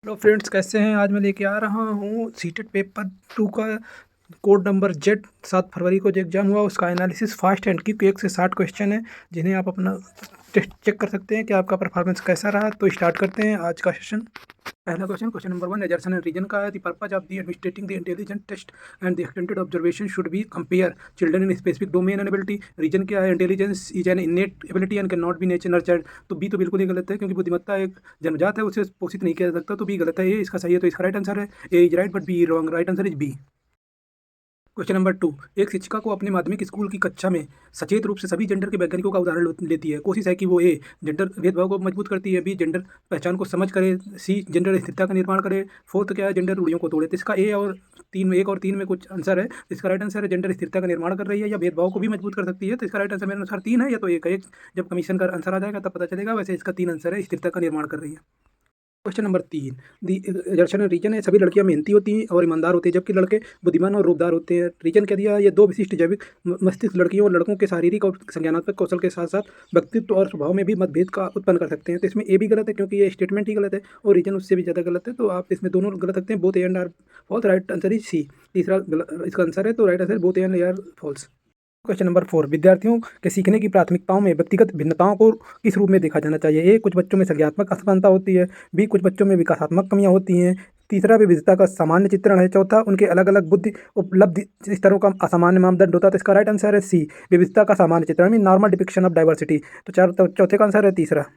Hello friends, कैसे हैं। आज मैं लेके आ रहा हूँ सीटेट पेपर 2 का कोड नंबर जेड। 7 फरवरी को जो एग्जाम हुआ उसका एनालिसिस फास्ट एंड क्विक 1 से 60 क्वेश्चन है, जिन्हें आप अपना टेस्ट चेक कर सकते हैं कि आपका परफॉर्मेंस कैसा रहा। तो स्टार्ट करते हैं आज का सेशन। पहला question number 1 assertion and reason का है। The purpose of the administrating the intelligent test and the extended observation should be compare children in specific domain and ability. Reason क्या है? Intelligence is an innate ability and can not be nature nurtured. तो B तो बिल्कुल ही गलत है, क्योंकि बुद्धिमत्ता एक जन्मजात है, उसे पोषित नहीं किया जा सकता। तो बी गलत है। ए इसका सही है, तो इसका राइट आंसर है A is right but B wrong. Right answer is B. Question number 2, एक शिक्षिका को अपने माध्यमिक स्कूल की कक्षा में सचेत रूप से सभी जेंडर के वैज्ञानिकों का उदाहरण लेती है। कोशिश है कि वो ए जेंडर भेदभाव को मजबूत करती है, बी जेंडर पहचान को समझ करे, सी जेंडर स्थिरता का निर्माण करे, फोर्थ क्या है जेंडर रूढ़ियों को तोड़े। तो इसका ए और 1 और 3 में कुछ आंसर है। तो इसका राइट आंसर है जेंडर स्थिरता का निर्माण कर रही है या भेदभाव को भी मजबूत कर सकती है। तो इसका राइट आंसर मेरे अनुसार 3 है या तो 1 है। जब कमीशन का आंसर आ जाएगा तब पता चलेगा। वैसे इसका 3 आंसर है, स्थिरता का निर्माण कर रही है। क्वेश्चन नंबर 3, दी एजर्सन रीजन है। सभी लड़कियां मेहनती होती हैं और ईमानदार होते हैं, जबकि लड़के बुद्धिमान और रूपदार होते हैं। रीजन क्या दिया? ये 2 विशिष्ट जैविक मस्तिष्क लड़कियों और लड़कों के शारीरिक और संज्ञानात्मक कौशल के साथ साथ व्यक्तित्व और स्वभाव में भी मतभेद का उत्पन्न कर सकते हैं। तो इसमें ए भी गलत है, क्योंकि ये स्टेटमेंट ही गलत है और रीजन उससे भी ज़्यादा गलत है। तो आप इसमें दोनों गलत रखते हैं। Both A and R false. Right answer is C. तीसरा इसका आंसर है, तो right answer both A and R false. Question number 4, विद्यार्थियों के सीखने की प्राथमिकताओं में व्यक्तिगत भिन्नताओं को किस रूप में देखा जाना चाहिए? ए कुछ बच्चों में संज्ञानात्मक असमानता होती है, बी कुछ बच्चों में विकासात्मक कमियां होती हैं, तीसरा विविधता का सामान्य चित्रण है, चौथा उनके अलग अलग बुद्धि उपलब्धि स्तरों का असामान्य मापदंड होता है। तो इसका राइट आंसर है सी, विविधता का सामान्य चित्रण mean normal depiction of diversity. तो चौथे का आंसर है तीसरा।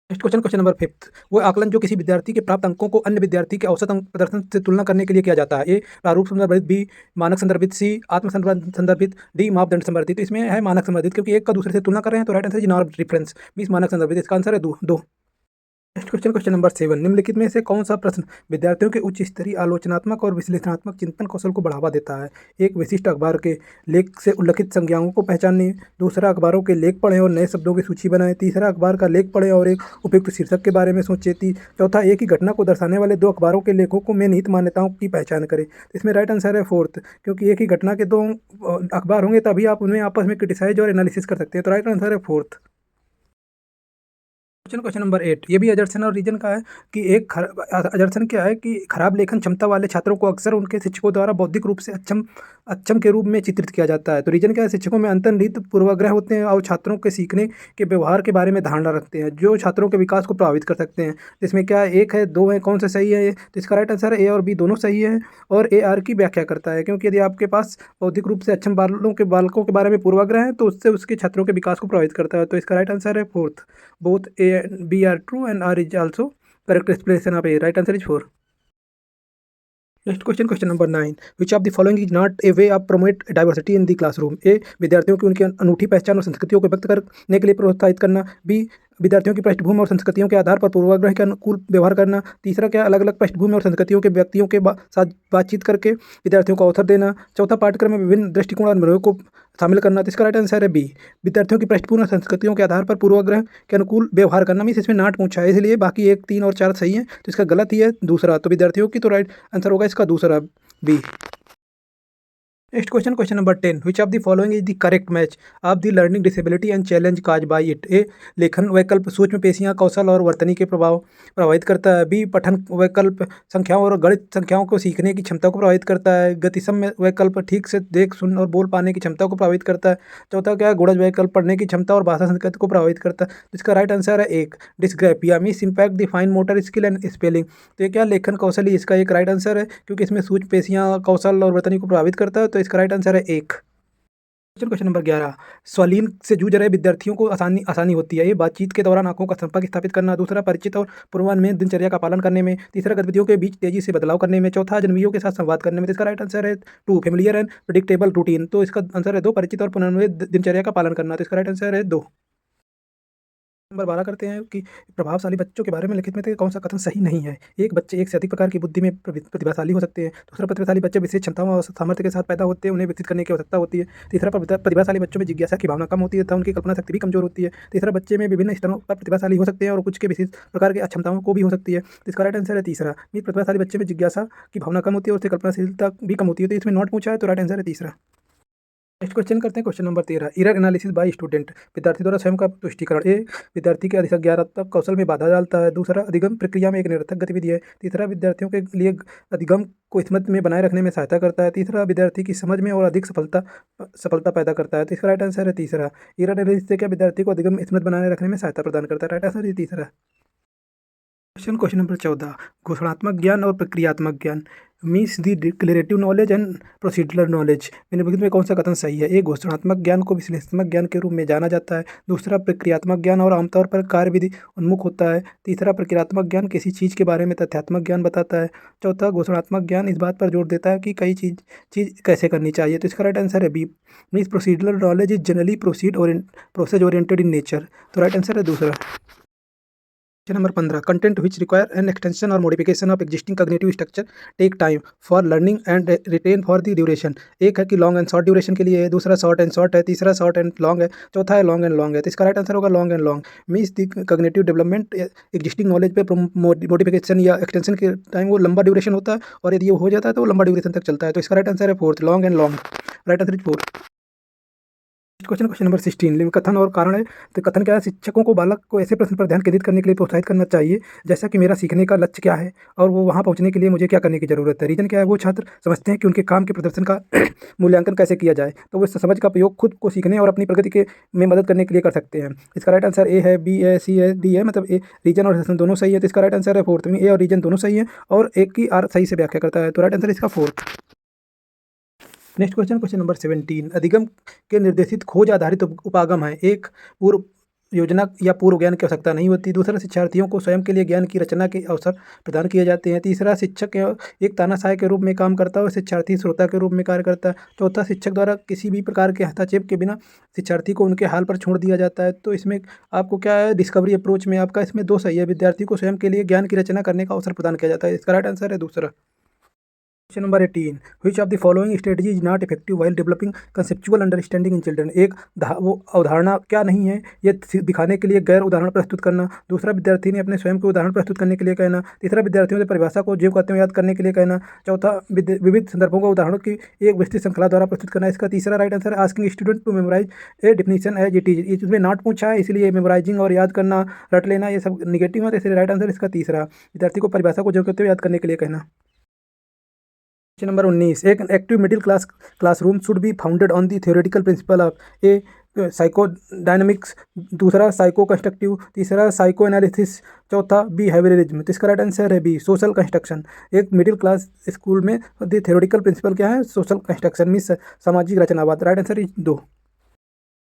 नेक्स्ट क्वेश्चन नंबर 5, वो आकलन जो किसी विद्यार्थी के प्राप्त अंकों को अन्य विद्यार्थी के औसत अंक प्रदर्शन से तुलना करने के लिए किया जाता है। ए प्रारूप संदर्भित, बी मानक संदर्भित, सी आत्म संदर्भित, डी मापदंड संदर्भित। तो इसमें है मानक संदर्भित, क्योंकि एक का दूसरे से तुलना कर रहे हैं। तो right answer is norm reference means मानक संदर्भित। इसका आंसर है दो। नेक्स्ट क्वेश्चन नंबर 7, निम्नलिखित में से कौन सा प्रश्न विद्यार्थियों के उच्च स्तरीय आलोचनात्मक और विश्लेषणात्मक चिंतन कौशल को बढ़ावा देता है? एक विशिष्ट अखबार के लेख से उल्लिखित संज्ञाओं को पहचानें, दूसरा अखबारों के लेख पढ़ें और नए शब्दों की सूची बनाएं, तीसरा अखबार का लेख पढ़ें और एक उपयुक्त शीर्षक के बारे में सोचें, चौथा एक ही घटना को दर्शाने वाले 2 अखबारों के लेखों को में निहित मान्यताओं की पहचान करें। तो इसमें राइट आंसर है फोर्थ, क्योंकि एक ही घटना के 2 अखबार होंगे तभी आप उन्हें आपस में क्रिटिसाइज और एनालिसिस कर सकते हैं। तो राइट आंसर है फोर्थ। क्वेश्चन नंबर 8, ये भी एजर्सन और रीजन का है कि एजर्सन क्या है कि खराब लेखन क्षमता वाले छात्रों को अक्सर उनके शिक्षकों द्वारा बौद्धिक रूप से अक्षम अक्षम के रूप में चित्रित किया जाता है। तो रीजन क्या है? शिक्षकों में अंतर्निहित पूर्वाग्रह होते हैं और छात्रों के सीखने के व्यवहार के बारे में धारणा रखते हैं, जो छात्रों के विकास को प्रभावित कर सकते हैं। तो इसमें क्या है? 1 है, 2 है, कौन सा सही है? तो इसका राइट आंसर है ए और बी दोनों सही है। और ए आर की व्याख्या करता है, क्योंकि यदि आपके पास बौद्धिक रूप से अक्षम बालकों के बारे में पूर्वाग्रह है तो उससे उसके छात्रों के विकास को प्रभावित करता है। तो इसका राइट आंसर है fourth, both A and B are true and R is also correct explanation of A. Right answer is 4. Next question number 9, which of the following is not a way of promote diversity in the classroom? A विद्यार्थियों की उनकी अनूठी पहचान और संस्कृतियों को व्यक्त करने के लिए प्रोत्साहित करना, बी विद्यार्थियों की पृष्ठभूमि और संस्कृतियों के आधार पर पूर्वाग्रह के अनुकूल व्यवहार करना, तीसरा क्या अलग अलग पृष्ठभूमि और संस्कृतियों के व्यक्तियों के साथ बातचीत करके विद्यार्थियों को अवसर देना, चौथा पाठ्यक्रम में विभिन्न दृष्टिकोण और अनुभवों को शामिल करना। तो इसका राइट आंसर है बी, विद्यार्थियों की पृष्ठभूमि और संस्कृतियों के आधार पर पूर्वाग्रह के अनुकूल व्यवहार करना। मीन्स इसमें नाट पूछा है, इसलिए बाकी 1, 3 और 4 सही है। तो इसका गलत ही है दूसरा, तो विद्यार्थियों की तो राइट आंसर होगा इसका दूसरा B. Next question number 10, which of the following is the correct match of the learning disability and challenge cause by it? A लेखन वैकल्प सूक्ष्म पेशियां कौशल और वर्तनी के प्रभाव प्रभावित करता है, बी पठन वैकल्प संख्याओं और गणित संख्याओं को सीखने की क्षमता को प्रभावित करता है, गतिसम वैकल्प ठीक से देख सुन और बोल पाने की क्षमता को प्रभावित करता है, चौथा क्या है गुणज वैकल्प पढ़ने की क्षमता और भाषा संस्कृति को प्रभावित करता है। तो इसका राइट आंसर है 1, dysgraphia means impact the fine motor skill and spelling. तो ये क्या लेखन कौशल ही इसका एक राइट आंसर है, क्योंकि इसमें सूक्ष्म पेशियां कौशल और वर्तनी को प्रभावित करता है। तो इसका राइट आंसर है 1। क्वेश्चन नंबर 11, स्वालीन से जूझ रहे विद्यार्थियों को आसानी होती है। ये बातचीत के दौरान आंखों का संपर्क स्थापित करना, दूसरा परिचित और पूर्वान्ह में दिनचर्या का पालन करने में, तीसरा गतिविधियों के बीच तेजी से बदलाव करने में, चौथा अजनबियों के साथ संवाद करने में। तो इसका राइट आंसर है 2, फेमिलियर एंड प्रिडिक्टेबल रूटीन। तो इसका आंसर है 2, परिचित और पूर्वान्ह में दिनचर्या का पालन करना। तो इसका राइट आंसर है 2। नंबर 12 करते हैं कि प्रभावशाली बच्चों के बारे में लिखित में से कौन सा कथन सही नहीं है? एक बच्चे एक से अधिक प्रकार की बुद्धि में प्रतिभाशाली हो सकते हैं, दूसरा प्रतिभाशाली बच्चे विशेष क्षमताओं और सामर्थ्य के साथ पैदा होते हैं, उन्हें विकसित करने की आवश्यकता होती है, तीसरा प्रतिभाशाली बच्चों में जिज्ञासा की भावना कम होती है तथा उनकी कल्पना शक्ति भी कमजोर होती है, तीसरा बच्चे में विभिन्न स्तरों पर प्रतिभाशाली हो सकते हैं और कुछ के विशेष प्रकार की अक्षमताओं को भी हो सकती है। तो इसका राइट आंसर है तीसरा, प्रतिभाशाली बच्चे में जिज्ञासा की भावना कम होती है और उसकी कल्पनाशीलता भी कम होती है। तो इसमें नॉट पूछा है, तो राइट आंसर है तीसरा। नेक्स्ट क्वेश्चन करते हैं question number 13, error analysis bye student. विद्यार्थी द्वारा स्वयं का तुष्टिकरण। ए, विद्यार्थी के अधिज्ञानात्मक कौशल में बाधा डालता है। दूसरा, अधिगम प्रक्रिया में एक निरर्थक गतिविधि है। तीसरा, विद्यार्थियों के लिए अधिगम को स्मृति में बनाए रखने में सहायता करता है। तीसरा, विद्यार्थी की समझ में और अधिक सफलता सफलता पैदा करता है। तो इसका राइट आंसर है तीसरा, एरर एनालिसिस से क्या विद्यार्थी को अधिगम स्मृति बनाए रखने में सहायता प्रदान करता है। राइट आंसर है तीसरा। क्वेश्चन नंबर 14, घोषणात्मक ज्ञान और प्रक्रियात्मक ज्ञान means the declarative knowledge and procedural knowledge. निम्नलिखित में कौन सा कथन सही है? एक, घोषणात्मक ज्ञान को विश्लेषणात्मक ज्ञान के रूप में जाना जाता है। दूसरा, प्रक्रियात्मक ज्ञान और आमतौर पर कार्यविधि उन्मुख होता है। तीसरा, प्रक्रियात्मक ज्ञान किसी चीज़ के बारे में तथ्यात्मक ज्ञान बताता है। चौथा, घोषणात्मक ज्ञान इस बात पर जोर देता है कि कई चीज़ कैसे करनी चाहिए। तो इसका राइट आंसर है B, means procedural knowledge is generally process oriented in nature. तो राइट आंसर है दूसरा। Question number 15, content which require an extension और modification of existing cognitive structure take time for learning and retain for the duration. एक है कि long and short duration के लिए है। दूसरा, शॉर्ट एंड शॉर्ट है। तीसरा, शॉर्ट एंड लॉन्ग है। चौथा है लॉन्ग एंड लॉन्ग है। तो इसका राइट आंसर होगा long and long, means the cognitive development existing knowledge पे मॉडिफिकेशन या एक्सटेंशन के टाइम वो लंबा ड्यूरेशन होता है, और यदि वो हो जाता है तो वो लंबा ड्यूरेशन तक चलता है। तो इसका राइट आंसर है fourth, long and long. Right answer is fourth. Question number 16, कथन और कारण है। तो कथन क्या है? शिक्षकों को बालक को ऐसे प्रश्न पर ध्यान केंद्रित करने के लिए प्रोत्साहित करना चाहिए जैसा कि मेरा सीखने का लक्ष्य क्या है और वो वहाँ पहुँचने के लिए मुझे क्या करने की जरूरत है। रीजन क्या है? वो छात्र समझते हैं कि उनके काम के प्रदर्शन का मूल्यांकन कैसे किया जाए, तो वो समझ का प्रयोग खुद को सीखने और अपनी प्रगति के में मदद करने के लिए कर सकते हैं। इसका राइट आंसर ए है, बी है, सी है, डी है। मतलब ए, रीजन और सेशन दोनों सही है। तो इसका राइट आंसर है फोर्थ में, ए और रीजन दोनों सही है और एक की आर सही से व्याख्या करता है। तो राइट आंसर इसका फोर्थ। नेक्स्ट क्वेश्चन नंबर 17, अधिगम के निर्देशित खोज आधारित उपागम है। एक, पूर्व योजना या पूर्व ज्ञान की आवश्यकता नहीं होती। दूसरा, शिक्षार्थियों को स्वयं के लिए ज्ञान की रचना के अवसर प्रदान किए जाते हैं। तीसरा, शिक्षक एक तानाशाह के रूप में काम करता है और शिक्षार्थी श्रोता के रूप में कार्य करता है। चौथा, शिक्षक द्वारा किसी भी प्रकार के हस्तक्षेप के बिना शिक्षार्थी को उनके हाल पर छोड़ दिया जाता है। तो इसमें आपको क्या है? डिस्कवरी अप्रोच में आपका इसमें दो सही है, विद्यार्थी को स्वयं के लिए ज्ञान की रचना करने का अवसर प्रदान किया जाता है। इसका राइट आंसर है दूसरा। Question number 18, which of the following strategy is not effective while developing conceptual understanding in children. एक, वो अवधारणा क्या नहीं है ये दिखाने के लिए गैर उदाहरण प्रस्तुत करना। दूसरा, विद्यार्थी ने अपने स्वयं के उदाहरण प्रस्तुत करने के लिए कहना। तीसरा, विद्यार्थियों से परिभाषा को जीव कहते हुए याद करने के लिए कहना। चौथा, विविध संदर्भों को उदाहरणों की एक विस्तृत श्रृंखला द्वारा प्रस्तुत करना। इसका तीसरा right answer, asking student to memorise a definition as it is. इसमें नॉट पूछा है इसलिए मेमोराइजिंग और याद करना, रट लेना ये सब निगेटिव है, तो इसलिए राइट आंसर इसका तीसरा, विद्यार्थी को परिभाषा को जीव कहते हुए याद करने के लिए कहना। क्वेश्चन नंबर 19, एक active middle classroom should be founded on the theoretical principle of A, psycho dynamics. दूसरा, साइको कंस्ट्रक्टिव। तीसरा, साइको एनालिसिस। चौथा, बिहेवियरिज्म। तो इसका राइट आंसर है बी, सोशल कंस्ट्रक्शन। एक मिडिल क्लास स्कूल में द थ्योरेटिकल प्रिंसिपल क्या है? सोशल कंस्ट्रक्शन मीन्स सामाजिक रचनावाद। राइट आंसर इज दो।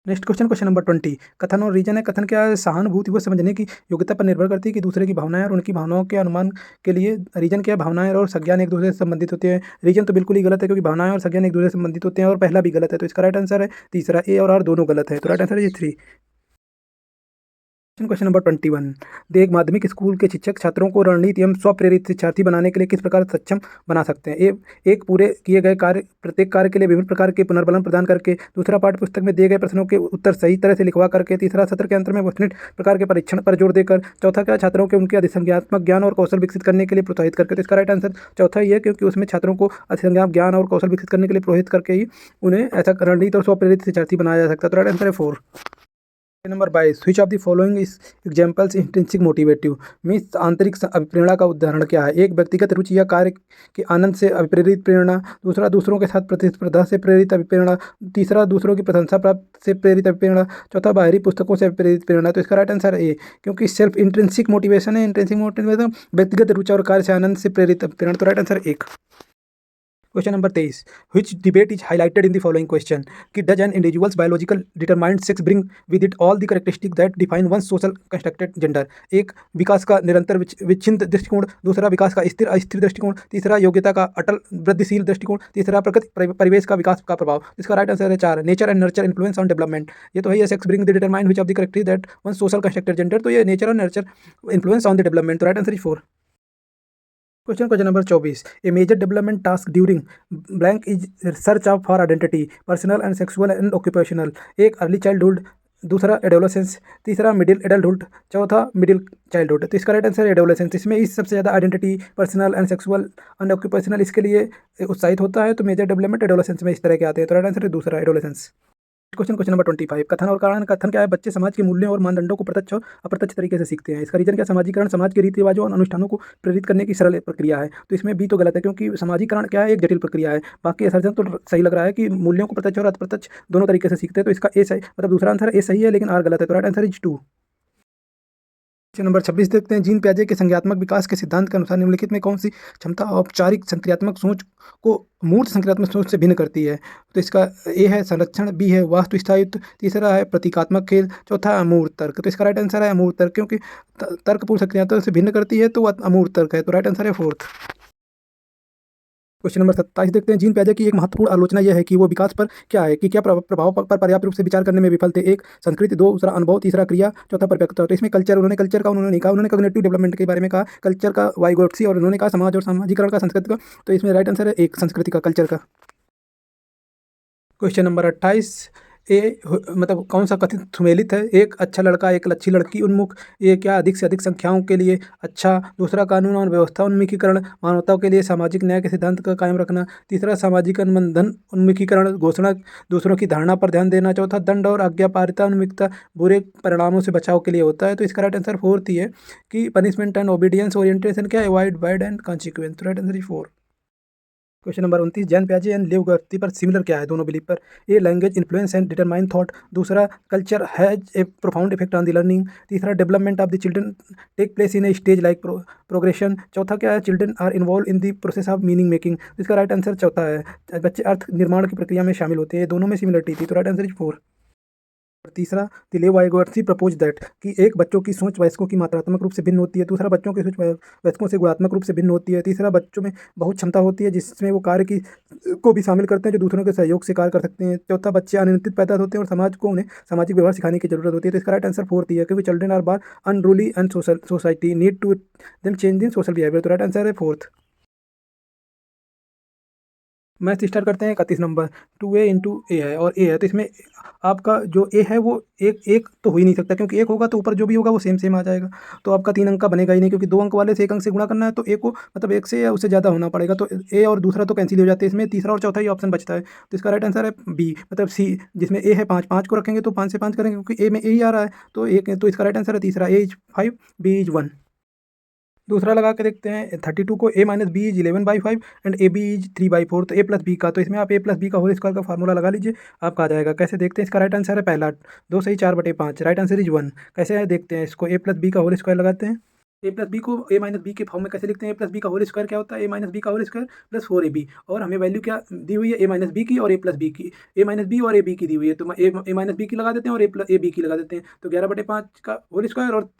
नेक्स्ट क्वेश्चन नंबर 20, कथन और रीजन है। कथन क्या है? सहानुभूति वो समझने की योग्यता पर निर्भर करती है कि दूसरे की भावनाएं और उनकी भावनाओं के अनुमान के लिए। रीजन क्या है? भावनाएं और संज्ञान एक दूसरे से संबंधित होते हैं। रीजन तो बिल्कुल ही गलत है क्योंकि भावनाएं और संज्ञान एक दूसरे से संबंधित होते हैं और पहला भी गलत है। तो इसका राइट आंसर है तीसरा, ए और आर दोनों गलत है। तो राइट आंसर है 3। क्वेश्चन नंबर 21, एक माध्यमिक स्कूल के शिक्षक छात्रों को रणनीति एवं स्वप्रेरित शिक्षार्थी बनाने के लिए किस प्रकार सक्षम बना सकते हैं। एक, पूरे किए गए कार्य प्रत्येक कार्य के लिए विभिन्न प्रकार के पुनर्बलन प्रदान करके। दूसरा, पाठ्य पुस्तक में दिए गए प्रश्नों के उत्तर सही तरह से लिखवा करके। तीसरा, सत्र के अंत में वस्तुनिष्ठ प्रकार के परीक्षण पर जोर देकर। चौथा, क्या छात्रों के उनके अधिसंज्ञानात्मक ज्ञान और कौशल विकसित करने के लिए प्रोत्साहित करके। तो इसका राइट आंसर चौथा ही है क्योंकि उसमें छात्रों को अधिसंज्ञानात्मक ज्ञान और कौशल विकसित करने के लिए प्रोत्साहित करके ही उन्हें ऐसा रणनीति और स्वप्रेरित शिक्षार्थी बनाया जा सकता है। तो राइट आंसर है 4। Number 22, which of the following is examples intrinsic motivative means आंतरिक अभिप्रेरणा का उदाहरण क्या है। एक, व्यक्तिगत रुचि या कार्य के आनंद से अभिप्रेरित प्रेरणा। दूसरा, दूसरों के साथ प्रतिस्पर्धा से प्रेरित अभिप्रेरणा। तीसरा, दूसरों की प्रशंसा प्राप्त से प्रेरित अभिप्रेरणा। चौथा, बाहरी पुस्तकों से प्रेरित प्रेरणा। तो इसका राइट आंसर ए, क्योंकि सेल्फ इंट्रिंसिक मोटिवेशन है। इंट्रिंसिक मोटिवेशन व्यक्तिगत रुचि और कार्य से आनंद से प्रेरित अभिप्रेरणा। तो right answer 1। Question number 23, which debate is highlighted in the following question कि does an individuals biological determined sex bring with it all the characteristic that define one social constructed gender. एक, विकास का निरंतर विच्छिन्न दृष्टिकोण। दूसरा, विकास का स्थिर अस्थिर दृष्टिकोण। तीसरा, योग्यता का अटल वृद्धिशील दृष्टिकोण। तीसरा, प्रकृति परिवेश का विकास का प्रभाव। इसका राइट आंसर है 4, nature and nurture influence on development. ये तो है sex bring the determined which of the characteristic that one social constructed gender. तो ये नेचर और nurture influence on the development. तो right answer is 4। Question number 24, a major development task during blank is search of for identity personal and sexual and occupational. एक, early childhood दूसरा adolescence, तीसरा middle adulthood, चौथा middle childhood. तो इसका right answer है adolescence. इसमें इस सबसे ज़्यादा identity, personal and sexual and occupational इसके लिए उत्साहित होता है। तो मेजर डेवलपमेंट एडोलेसेंस में इस तरह के आते हैं। तो राइट आंसर है दूसरा एडोलेसेंस। क्वेश्चन नंबर 25, कथन और कारण। कथन क्या है? बच्चे समाज के मूल्यों और मानदंडों को प्रत्यक्ष और अप्रत्यक्ष तरीके से सीखते हैं। इसका रीजन क्या? समाजीकरण समाज के रीति रिवाजों और अनुष्ठानों को प्रेरित करने की सरल प्रक्रिया है। तो इसमें बी तो गलत है, क्योंकि समाजीकरण क्या है? एक जटिल प्रक्रिया है। बाकी असर्जन तो सही लग रहा है कि मूल्यों को प्रत्यक्ष और अप्रत्यक्ष दोनों तरीके से सीखते हैं। तो इसका ए सही, मतलब दूसरा आंसर ए सही है, लेकिन आर गलत है। तो right answer is 2। Question number 26 देखते हैं। जीन पियाजे के संज्ञानात्मक विकास के सिद्धांत के अनुसार निम्नलिखित में कौन सी क्षमता औपचारिक संक्रियात्मक सोच को मूर्त संक्रियात्मक सोच से भिन्न करती है? तो इसका ए है संरक्षण, बी है वास्तु स्थायित्व, तीसरा है प्रतीकात्मक खेल, चौथा है अमूर्त तर्क। तो इसका राइट आंसर है अमूर्त तर्क, क्योंकि तर्कपूर्ण संक्रियात्मक से भिन्न करती है, तो वह अमूर्त तर्क है। तो राइट आंसर है 4th। क्वेश्चन नंबर 27 देखते हैं। जीन पियाजे की एक महत्वपूर्ण आलोचना यह है कि वो विकास पर क्या है कि क्या प्रभाव पर पर्याप्त रूप से विचार करने में विफल थे। एक संस्कृति, दूसरा अनुभव, तीसरा क्रिया, चौथा परिपक्वता। तो इसमें कल्चर का उन्होंने नहीं कहा, उन्होंने कॉग्निटिव डेवलपमेंट के बारे में कहा, कल्चर का वाइगोट्सी, और उन्होंने कहा समाज और सामाजिकरण का, संस्कृति का। तो इसमें राइट आंसर है एक संस्कृति का, कल्चर का। क्वेश्चन नंबर 28 मतलब कौन सा कथित सुमेलित है? एक अच्छा लड़का एक अच्छी लड़की उन्मुख, ये क्या अधिक से अधिक संख्याओं के लिए अच्छा, दूसरा कानून और व्यवस्था उन्मुखीकरण, मानवता के लिए सामाजिक न्याय के सिद्धांत का कायम रखना, तीसरा सामाजिक अनुबंधन उन्मुखीकरण, घोषणा दूसरों की धारणा पर ध्यान देना, चौथा दंड और आज्ञापारिता उन्मुखता, बुरे परिणामों से बचाव के लिए होता है। तो इसका राइट आंसर 4th ही है कि पनिशमेंट एंड ओबीडियंस ओरिएंटेशन क्या है? Avoid bad and consequence. तो right answer is 4। Question number 29, Jean पियाजे एंड लिव गार्दी पर सिमिलर क्या है दोनों बिलीफ पर? A language influence and determine thought, दूसरा culture has a profound effect on the learning, तीसरा development of the children take place in a stage like progression, चौथा क्या है? Children are involve in the process of meaning making. इसका right answer चौथा है, बच्चे अर्थ निर्माण की प्रक्रिया में शामिल होते हैं। दोनों में सिमिलरिटी थी। तो राइट आंसर इज 4। और तीसरा, दिले वाइगोत्स्की प्रपोज दैट कि एक बच्चों की सोच वयस्कों की मात्रात्मक रूप से भिन्न होती है, दूसरा बच्चों की सोच वयस्कों से गुणात्मक रूप से भिन्न होती है, तीसरा बच्चों में बहुत क्षमता होती है जिसमें वो कार्य की को भी शामिल करते हैं जो दूसरों के सहयोग से कार्य कर सकते हैं, चौथा बच्चे अनियंत्रित पैदा होते हैं और समाज को उन्हें सामाजिक व्यवहार सिखाने की जरूरत होती है। तो इसका राइट आंसर 4th ही है, क्योंकि children are bar unruly and society need to them change in social behaviour. तो राइट आंसर है 4th। मैथ स्टार्ट करते हैं। 31 नंबर 2a इंटू ए है और ए है, तो इसमें आपका जो ए है वो एक एक तो हो ही नहीं सकता, क्योंकि एक होगा तो ऊपर जो भी होगा वो सेम सेम आ जाएगा। तो आपका 3 अंक का बनेगा ही नहीं, क्योंकि 2 अंक वाले से 1 अंक से गुणा करना है, तो ए को मतलब 1 से या उससे ज़्यादा होना पड़ेगा। तो ए और दूसरा तो कैंसिल हो जाते हैं, इसमें तीसरा और चौथा ही ऑप्शन बचता है। तो इसका राइट आंसर है बी, मतलब सी, जिसमें ए है 5, 5 को रखेंगे तो 5 से 5 करेंगे, क्योंकि ए में ए ही आ रहा है। तो एक, तो इसका राइट आंसर है तीसरा, ए इज 5, बी इज 1। दूसरा लगा के देखते हैं। 32 को a minus b is 11/5 and a b is 3/4, तो a प्लस बी का, तो इसमें आप a प्लस बी का होल स्क्वायर का फार्मूला लगा लीजिए, आपका आ जाएगा। कैसे देखते हैं? इसका राइट आंसर है पहला 2 सही 4/5, राइट आंसर इज 1। कैसे है देखते हैं इसको, a प्लस बी का होल स्क्वायर लगाते हैं। ए प्लस बी को ए माइनस बी के फॉर्म में कैसे लिखते हैं? ए प्लस बी का होल स्क्वायर क्या होता है? ए माइनस बी का होल स्क्वायर प्लस 4ab, और हमें वैल्यू क्या दी हुई है? ए माइनस बी की और ए प्लस बी की, ए माइनस बी और ए बी की दी हुई है, तो ए माइनस बी की लगा देते हैं और ए बी की लगा देते हैं। तो 11/5 का होल स्क्वायर और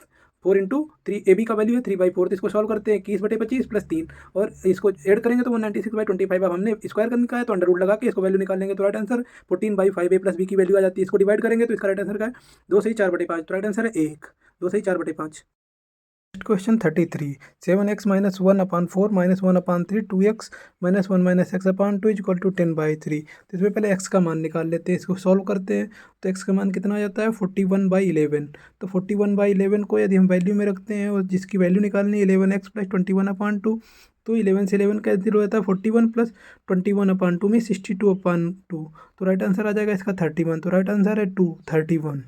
4 इंटू 3, ए बी का वैल्यू है 3/4, तो इसको सॉल्व करते हैं। 21/25 प्लस 3, और इसको ऐड करेंगे तो 196/25। अब हमने स्क्वायर करने का है तो अंडर रूट लगा के इसको वैल्यू निकाल लेंगे। तो राइट आंसर 14/5 ए प्लस बी की वैल्यू आ जाती है। इसको डिवाइड करेंगे तो इसका राइट आंसर का है 2 सही 4/5, तो राइट आंसर है 1, 2 सही 4/5। Question 33, 7x minus 1/4 minus 1/3 2x minus 1 minus x upon 2 equal to 10/3। तो इसमें पहले x का मान निकाल लेते हैं, इसको सॉल्व करते हैं। तो x का मान कितना आ जाता है? 41/11। तो 41/11 को यदि हम वैल्यू में रखते हैं और जिसकी वैल्यू निकालनी है 11x प्लस 21/2, तो 11 से 11 कैंसिल हो जाता है, 41 प्लस 21/2 में 62/2। तो राइट आंसर आ जाएगा इसका 31। तो राइट आंसर है 2, 31।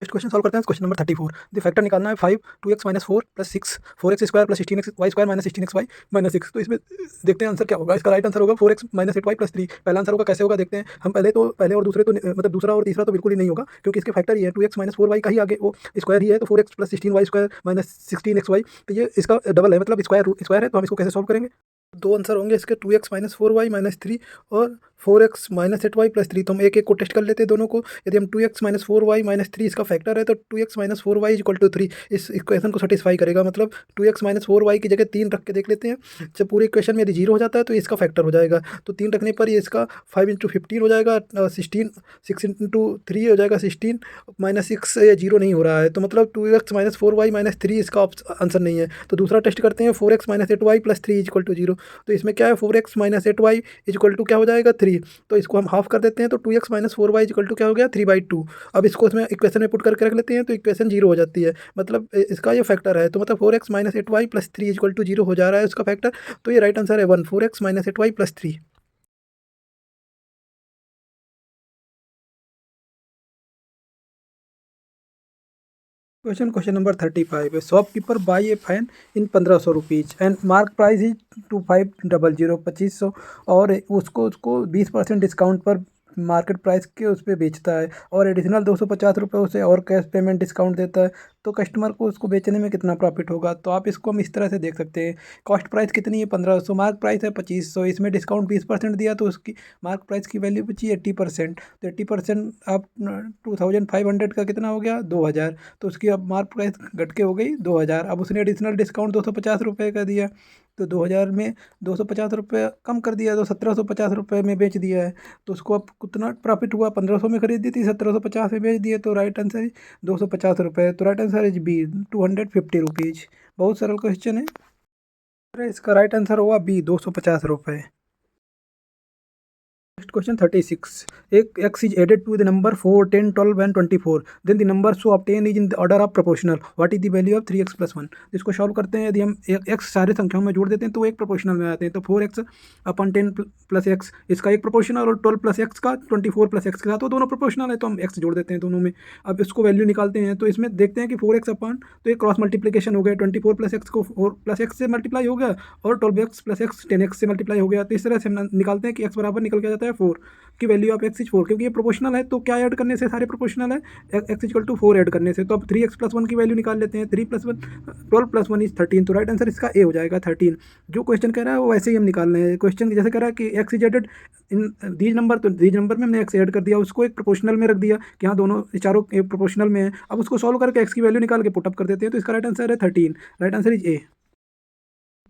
नेक्स्ट क्वेश्चन सॉल्व करते हैं। क्वेश्चन नंबर 34, द फैक्टर निकालना है 5 2x minus 4 plus 6 4x square plus 16x y square minus 16xy minus 6। तो इसमें देखते हैं आंसर क्या होगा। इसका राइट आंसर होगा 4x माइनस 8y प्लस 3। पहला आंसर होगा, कैसे होगा देखते हैं हम। पहले और दूसरे तो मतलब दूसरा और तीसरा तो बिल्कुल ही नहीं होगा, क्योंकि इसके फैक्टर ही है 2x माइनस 4y का ही आगे वो स्क्वायर ही है, तो 4x plus 16y square minus 16xy, तो ये इसका डबल है, मतलब स्क्वायर है। तो हम इसको कैसे सॉल्व करेंगे? दो आंसर होंगे इसके, 2x माइनस 4y माइनस 3 और 4x माइनस 8y प्लस 3। तो हम एक एक को टेस्ट कर लेते हैं दोनों को। यदि हम 2x माइनस 4y माइनस 3 इसका फैक्टर है, तो 2x minus 4y equal to 3 इस इक्वेशन को सेटिस्फाई करेगा। मतलब 2x माइनस 4y की जगह 3 रख के देख लेते हैं। जब पूरी इक्वेशन में यदि 0 हो जाता है तो इसका फैक्टर हो जाएगा, तो 3 रखने पर ये इसका 5 इंटू 15 हो जाएगा, 6 इंटू 3 हो जाएगा 16, माइनस 6 ये 0 नहीं हो रहा है, तो मतलब 2x माइनस 4y माइनस 3 इसका आंसर नहीं है। तो दूसरा टेस्ट करते हैं, 4x minus 8y plus 3 equal to 0। तो इसमें क्या है, 4x minus 8y equal to क्या हो जाएगा 3, 3, तो इसको हम हाफ कर देते हैं, तो 2x minus 4y equal to क्या हो गया 3/2। अब इसको इसमें इक्वेशन में पुट करके रख लेते हैं, तो इक्वेशन 0 हो जाती है, मतलब इसका ये फैक्टर है, तो मतलब 4x minus 8y plus 3 equal to 0 हो जा रहा है उसका फैक्टर। तो ये राइट आंसर है 1, 4x minus 8y plus 3। Question number 35 है, shopkeeper by A fan in 1500 rupees and mark price is 2500 2500, और उसको उसको 20% डिस्काउंट पर मार्केट प्राइस के उस पर बेचता है, और एडिशनल 250 रुपये उसे और कैश पेमेंट डिस्काउंट देता है, तो कस्टमर को उसको बेचने में कितना प्रॉफिट होगा। तो आप इसको हम इस तरह से देख सकते हैं, कॉस्ट प्राइस कितनी है 1500, मार्क प्राइस है 2500, इसमें डिस्काउंट 20% दिया, तो उसकी मार्क प्राइस की वैल्यू बची 80%। तो 80% आप 2500 का कितना हो गया 2000, तो उसकी अब मार्क प्राइस घट के हो गई 2000। अब उसने एडिशनल डिस्काउंट 250 रुपये का दिया, तो 2000 में 250 रुपये कम कर दिया, तो 1750 रुपये में बेच दिया है। तो उसको अब कितना प्रॉफिट हुआ, 1500 में खरीदी थी, 1750 में बेच दिए, तो राइट आंसर 250 रुपये। तो right answer is B, 250 rupees. बहुत सरल क्वेश्चन है। अरे इसका राइट आंसर हुआ बी, 250 रुपये। Next question 36. एक x is added to the number 4, 10, 12 and 24. Then the number so obtained is in the order of proportional. What is the value of 3x plus 1? इसको solve करते हैं, यदि हम x सारे संख्याओं में जोड़ देते हैं तो एक प्रोपोर्शनल में आते हैं, तो 4x अपन 10 प्लस एक्स इसका एक प्रोपोर्शनल, और 12 प्लस एक्स का 24 प्लस एक्स के साथ वो दोनों प्रोपोर्शनल है, तो हम x जोड़ देते हैं दोनों में। अब इसको वैल्यू निकालते हैं, तो इसमें देखते हैं कि 4x अपन, तो एक क्रॉस मल्टीप्लिकेशन हो गया, 24 प्लस एक्स को 4 प्लस एक्स से मल्टीप्लाई हो गया, और 12x प्लस एक्स 10x से मल्टीप्लाई हो गया। तो इस तरह से हम निकालते हैं कि x बराबर निकल के जाता है 4 की वैल्यू ऑफ x इज 4, क्योंकि ये प्रोपोर्शनल है, तो क्या ऐड करने से सारे प्रोपोर्शनल है, x इक्वल टू 4 ऐड करने से। तो अब 3x प्लस 1 की वैल्यू निकाल लेते हैं, 3 प्लस 1 12 प्लस 1 इज 13, तो राइट आंसर इसका ए हो जाएगा 13। जो क्वेश्चन कह रहा है वो वैसे ही हम निकाल रहे हैं, क्वेश्चन जैसे कह रहा है कि x is added in these number, तो दीज नंबर में हमने x ऐड कर दिया, उसको एक प्रोपोर्शनल में रख दिया कि हाँ दोनों चारों प्रोपोर्शनल में है। अब उसको सॉल्व करके x की वैल्यू निकाल के पुटअप कर देते हैं, तो इसका राइट आंसर है 13। Right answer is a.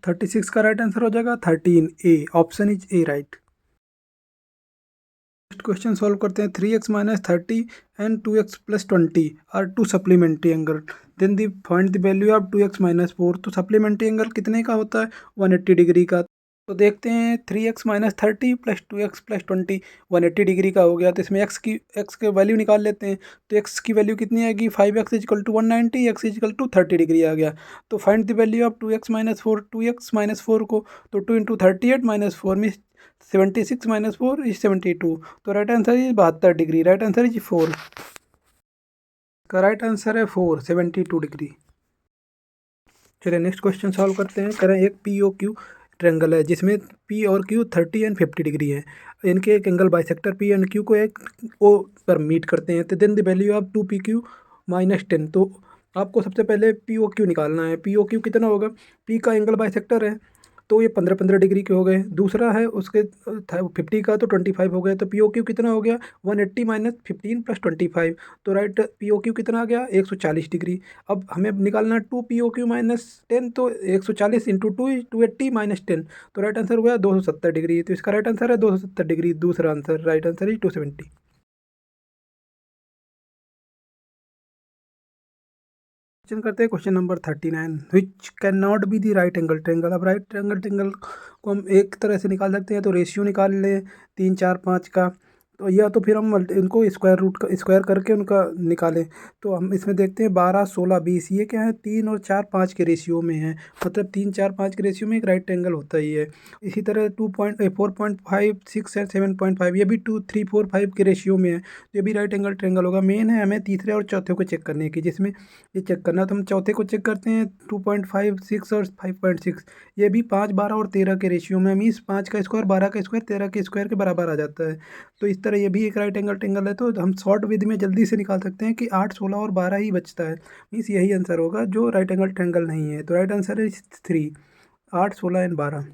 36 का राइट आंसर हो जाएगा 13 A, option is A right. Next question solve करते हैं, 3x minus 30 and 2x plus 20 are two supplementary angle, then the find the value of 2x minus 4। तो supplementary angle कितने का होता है 180 डिग्री का। तो देखते हैं 3x minus 30 plus 2x plus 20 180 degree का हो गया, तो इसमें x के वैल्यू निकाल लेते हैं। तो x की वैल्यू कितनी आएगी 5x is equal to 190, x is equal to 30 degree आ गया। तो find the value of 2x minus 4, 2x minus 4 को, तो 2 इंटू 38 माइनस 4 में 76 माइनस 4 इज 72, तो right answer is 72 degree. Right answer is 4 का राइट आंसर है 4, 72 डिग्री। चलिए नेक्स्ट क्वेश्चन सॉल्व करते हैं। करें एक पी ओ क्यू ट्रेंगल है जिसमें पी और क्यू 30 एंड 50 डिग्री है, इनके एक angle bisector P and Q को एक ओ पर मीट करते हैं, तो then the value of 2 PQ minus 10। तो आपको सबसे पहले पी ओ क्यू निकालना है। पी ओ क्यू कितना होगा, पी का एंगल बाइसेक्टर है तो ये 15-15 डिग्री के हो गए, दूसरा है उसके 50 का तो 25 हो गए, तो पी ओ क्यू कितना हो गया 180 माइनस 15 प्लस 25, तो राइट पी ओ क्यू कितना आ गया 140 डिग्री। अब हमें निकालना 2 POQ माइनस 10, तो 140 इंटू 2 280 माइनस 10, तो राइट आंसर हुआ 270 डिग्री। तो इसका राइट आंसर है 270 डिग्री, दूसरा आंसर राइट आंसर है 270। क्वेश्चन करते हैं question number 39, which can not be the right angle triangle. अब राइट एंगल ट्रेंगल को हम एक तरह से निकाल सकते हैं, तो रेशियो निकाल लें 3 4 5 का, तो या तो फिर हम इनको स्क्वायर रूट का स्क्वायर करके उनका निकालें। तो हम इसमें देखते हैं 12 16 20, ये क्या है 3 और 4 5 के रेशियो में है, मतलब 3 4 5 के रेशियो में एक राइट एंगल होता ही है। इसी तरह 4.5 6 और 7.5 ये भी 2 3 4 5 के रेशियो में है, तो ये भी राइट एंगल ट्रेंगल होगा। मेन है हमें तीसरे और चौथे को चेक करने की, जिसमें ये चेक करना, तो हम चौथे को चेक करते हैं 2.5 6 और 5.6, ये भी 5 12 और 13 के रेशियो में, मीन्स 5 का स्क्वायर 12 का स्क्वायर 13 के स्क्वायर के बराबर आ जाता है। तो इस तरह ये भी एक राइट एंगल ट्रेंगल है, तो हम शॉर्ट विधि में जल्दी से निकाल सकते हैं कि 8 16 और 12 ही बचता है, मीन्स यही आंसर होगा जो राइट एंगल ट्रेंगल नहीं है। तो राइट आंसर है 3, 8 16 एंड 12।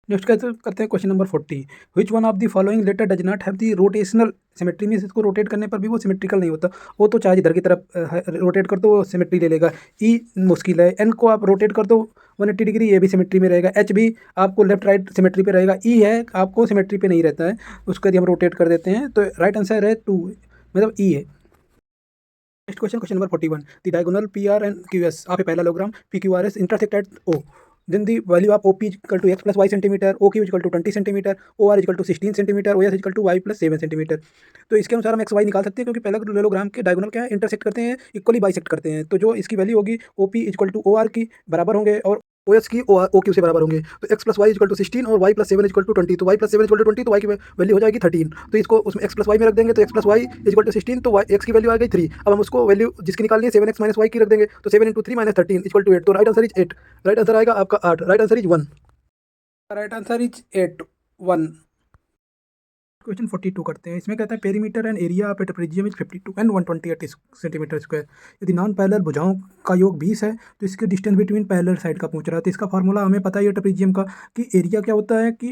नेक्स्ट करते हैं question number 40, which one of the following letter does not have the rotational symmetry, means इसको रोटेट करने पर भी वो सिमेट्रिकल नहीं होता, वो तो चाहे इधर की तरफ रोटेट कर दो वो सिमेट्री ले लेगा। ई मुश्किल है, एन को आप रोटेट कर दो 180 डिग्री, ये भी सिमेट्री में रहेगा। एच भी आपको लेफ्ट राइट सिमेट्री पे रहेगा। ई है आपको सिमेट्री पे नहीं रहता है, उसको यदि हम रोटेट कर देते हैं, तो राइट आंसर है 2, मतलब ई है। Next question, question number 41, the diagonal P R and Q S of a parallelogram P Q R S intersect at O, then the value of OP equal to x plus y centimetre, OQ equal to 20 centimetre, OR equal to 16 centimetre, OS equal to y plus 7 centimetre. तो इसके अनुसार हम XY निकाल सकते हैं, क्योंकि पहला रेलोग्राम के डायगोनल क्या है, इंटरसेक्ट करते हैं, इक्वली बाइसेक्ट करते हैं। तो जो इसकी वैल्यू होगी OP इक्वल टू OR की बराबर होंगे और OS की OQ से बराबर होंगे। तो x plus y equal to 16 और y प्लस 7 इक्वल टू 20। तो y प्लस 7 इक्वल टू 20, तो y की वैल्यू हो जाएगी 13। तो इसको उसमें x प्लस वाई में रख देंगे, तो x plus y equal to 16, तो x की वैल्यू आ गई 3। अब हम उसको वैल्यू जिसकी निकालनी है 7x माइनस वाई की रख देंगे, तो 7 इंटू 3 माइनस 13 इक्वल टू 8। तो right answer is 8। Right answer आएगा आपका 8। Right answer is 1। Right answer is 8 1। Question 42 करते हैं। इसमें कहता है perimeter and area of a trapezium is 52 and 128 centimetre square. यदि नॉन पैरेलल भुजाओं का योग 20 है तो इसके डिस्टेंस बिटवीन पैरेलल साइड का पूछ रहा है। तो इसका फार्मूला हमें पता है ट्रेपेजियम का, कि एरिया क्या होता है कि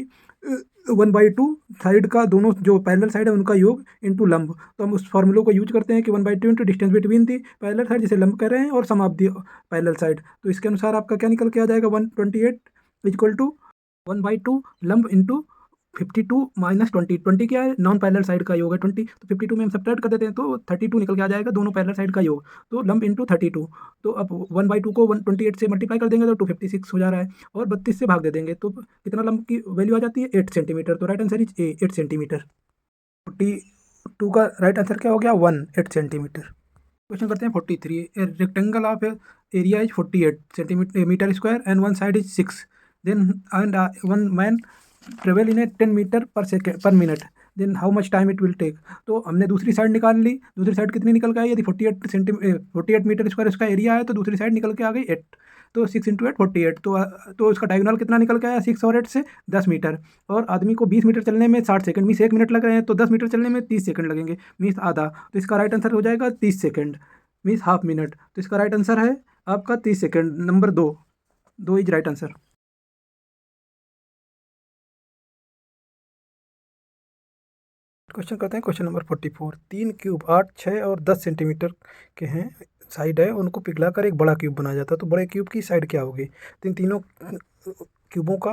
1/2 साइड का, दोनों जो पैरेलल साइड है उनका योग इंटू लंब। तो हम उस फार्मूले को यूज करते हैं कि 1/2 into distance between the parallel side, जिसे लंब कह रहे हैं, और सम ऑफ दी पैरेलल साइड। तो इसके अनुसार आपका क्या निकल के आ जाएगा, 128 इक्वल टू 1/2 लंब इंटू 52 माइनस 20। क्या है, नॉन पैरेलल साइड का योग है 20, तो 52 में हम सब्ट्रैक्ट कर देते हैं तो 32 निकल के आ जाएगा, दोनों पैरेलल साइड का योग। तो लंब इंटू 32। तो अब 1/2 को 128 से मल्टीप्लाई कर देंगे तो 256 हो जा रहा है, और 32 से भाग दे देंगे तो कितना लंब की वैल्यू आ जाती है, 8 सेंटीमीटर। तो right answer is a 8 centimetre. 42 का राइट आंसर क्या हो गया, 8 सेंटीमीटर। क्वेश्चन करते हैं 43। Rectangle of area is 48 centimetre metre square and one side is 6। Then and one man travel in a 10 metre per second per minute, then how much time it will take. तो हमने दूसरी side निकाल ली। दूसरी side कितनी निकल के आई, यदि 48 metre square उसका एरिया है तो दूसरी साइड निकल के आ गई 8। तो 6 इंटू 8 48। तो उसका डायगोनल कितना निकल के आया, 6 और 8 से 10 मीटर। और आदमी को 20 मीटर चलने में 60 सेकंड, मीन्स 1 मिनट लग रहे हैं, तो 10 मीटर चलने में 30 सेकंड लगेंगे, मीन्स आधा। तो इसका राइट आंसर हो जाएगा 30 सेकंड, मीन्स हाफ मिनट। तो इसका राइट आंसर है आपका 30 second, number 2 is right answer. Question करते हैं क्वेश्चन नंबर 44। 3 क्यूब 8, 6 और 10 सेंटीमीटर के हैं साइड है, उनको पिघलाकर एक बड़ा क्यूब बनाया जाता है। तो बड़े क्यूब की साइड क्या होगी। तो इन तीनों क्यूबों का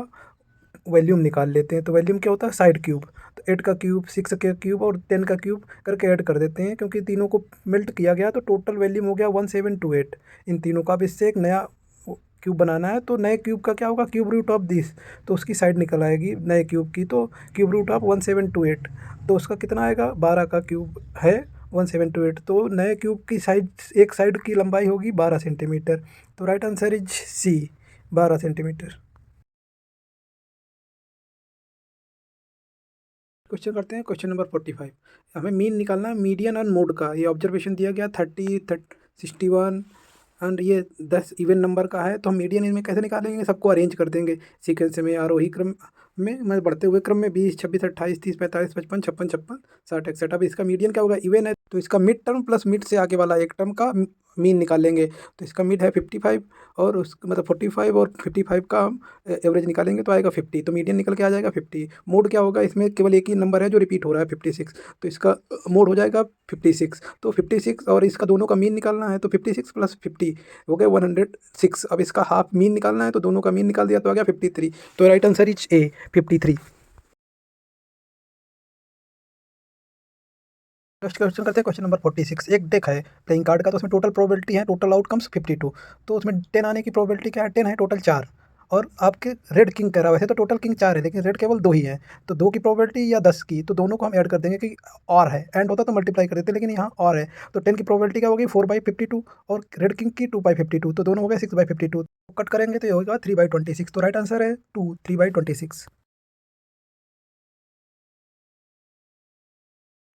वॉल्यूम निकाल लेते हैं। तो वॉल्यूम क्या होता है, साइड क्यूब। तो 8 का क्यूब, 6 का क्यूब और 10 का क्यूब करके ऐड कर देते हैं, क्योंकि तीनों को मेल्ट किया गया तो टोटल वॉल्यूम हो गया 1728 इन तीनों का। अब इससे एक नया क्यूब बनाना है, तो नए क्यूब का क्या होगा, क्यूब रूट ऑफ दिस। तो उसकी साइड निकल आएगी नए क्यूब की, तो क्यूब रूट ऑफ 1728। तो उसका कितना आएगा, 12 का क्यूब है 1728। तो नए क्यूब की साइड, एक साइड की लंबाई होगी 12 सेंटीमीटर। तो right answer is C, 12 centimetre. Question करते हैं क्वेश्चन नंबर 45। हमें मीन निकालना है मीडियन और मोड का। ये ऑब्जर्वेशन दिया गया 30 61 एंड ये 10 इवन नंबर का है। तो हम मीडियन इनमें कैसे निकालेंगे, सबको अरेंज कर देंगे सीक्वेंस में, आरोही क्रम में, मैं बढ़ते हुए क्रम में 20 26 28 30 45 55 56 56 60 61। अब इसका मीडियन क्या होगा, इवन है, तो इसका मिड टर्म प्लस मिड से आगे वाला एक टर्म का मीन निकालेंगे। तो इसका मिड है 55 और उस मतलब 45 और 55 का हम एवरेज निकालेंगे तो आएगा 50। तो मीडियन निकल के आ जाएगा 50। मोड क्या होगा, इसमें केवल एक ही नंबर है जो रिपीट हो रहा है 56। तो इसका मोड हो जाएगा 56। तो 56 और इसका दोनों का मीन निकालना है, तो 56 प्लस 50 हो गया 106। अब इसका हाफ मीन निकालना है, तो दोनों का मीन निकाल दिया तो आ गया 53। तो right answer is a 53। Next question करते हैं क्वेश्चन नंबर 46। एक डेक है प्लेइंग कार्ड का, तो उसमें टोटल प्रोबेबिलिटी है, टोटल आउटकम्स 52। तो उसमें 10 आने की प्रोबेबिलिटी क्या है, 10 है, टोटल 4। और आपके रेड किंग कह रहा है, वैसे तो टोटल किंग 4 है लेकिन रेड केवल 2 ही है। तो 2 की प्रोबेबिलिटी या 10 की, तो दोनों को हम ऐड कर देंगे कि और है, एंड होता तो मल्टीप्लाई कर देते, लेकिन यहाँ और है। तो 10 की प्रोबेबिलिटी क्या होगी, 4/52 और रेड किंग की 2/52, तो दोनों हो गए 6/52। कट करेंगे तो ये होगा 3/26। तो राइट आंसर है 2 3/26।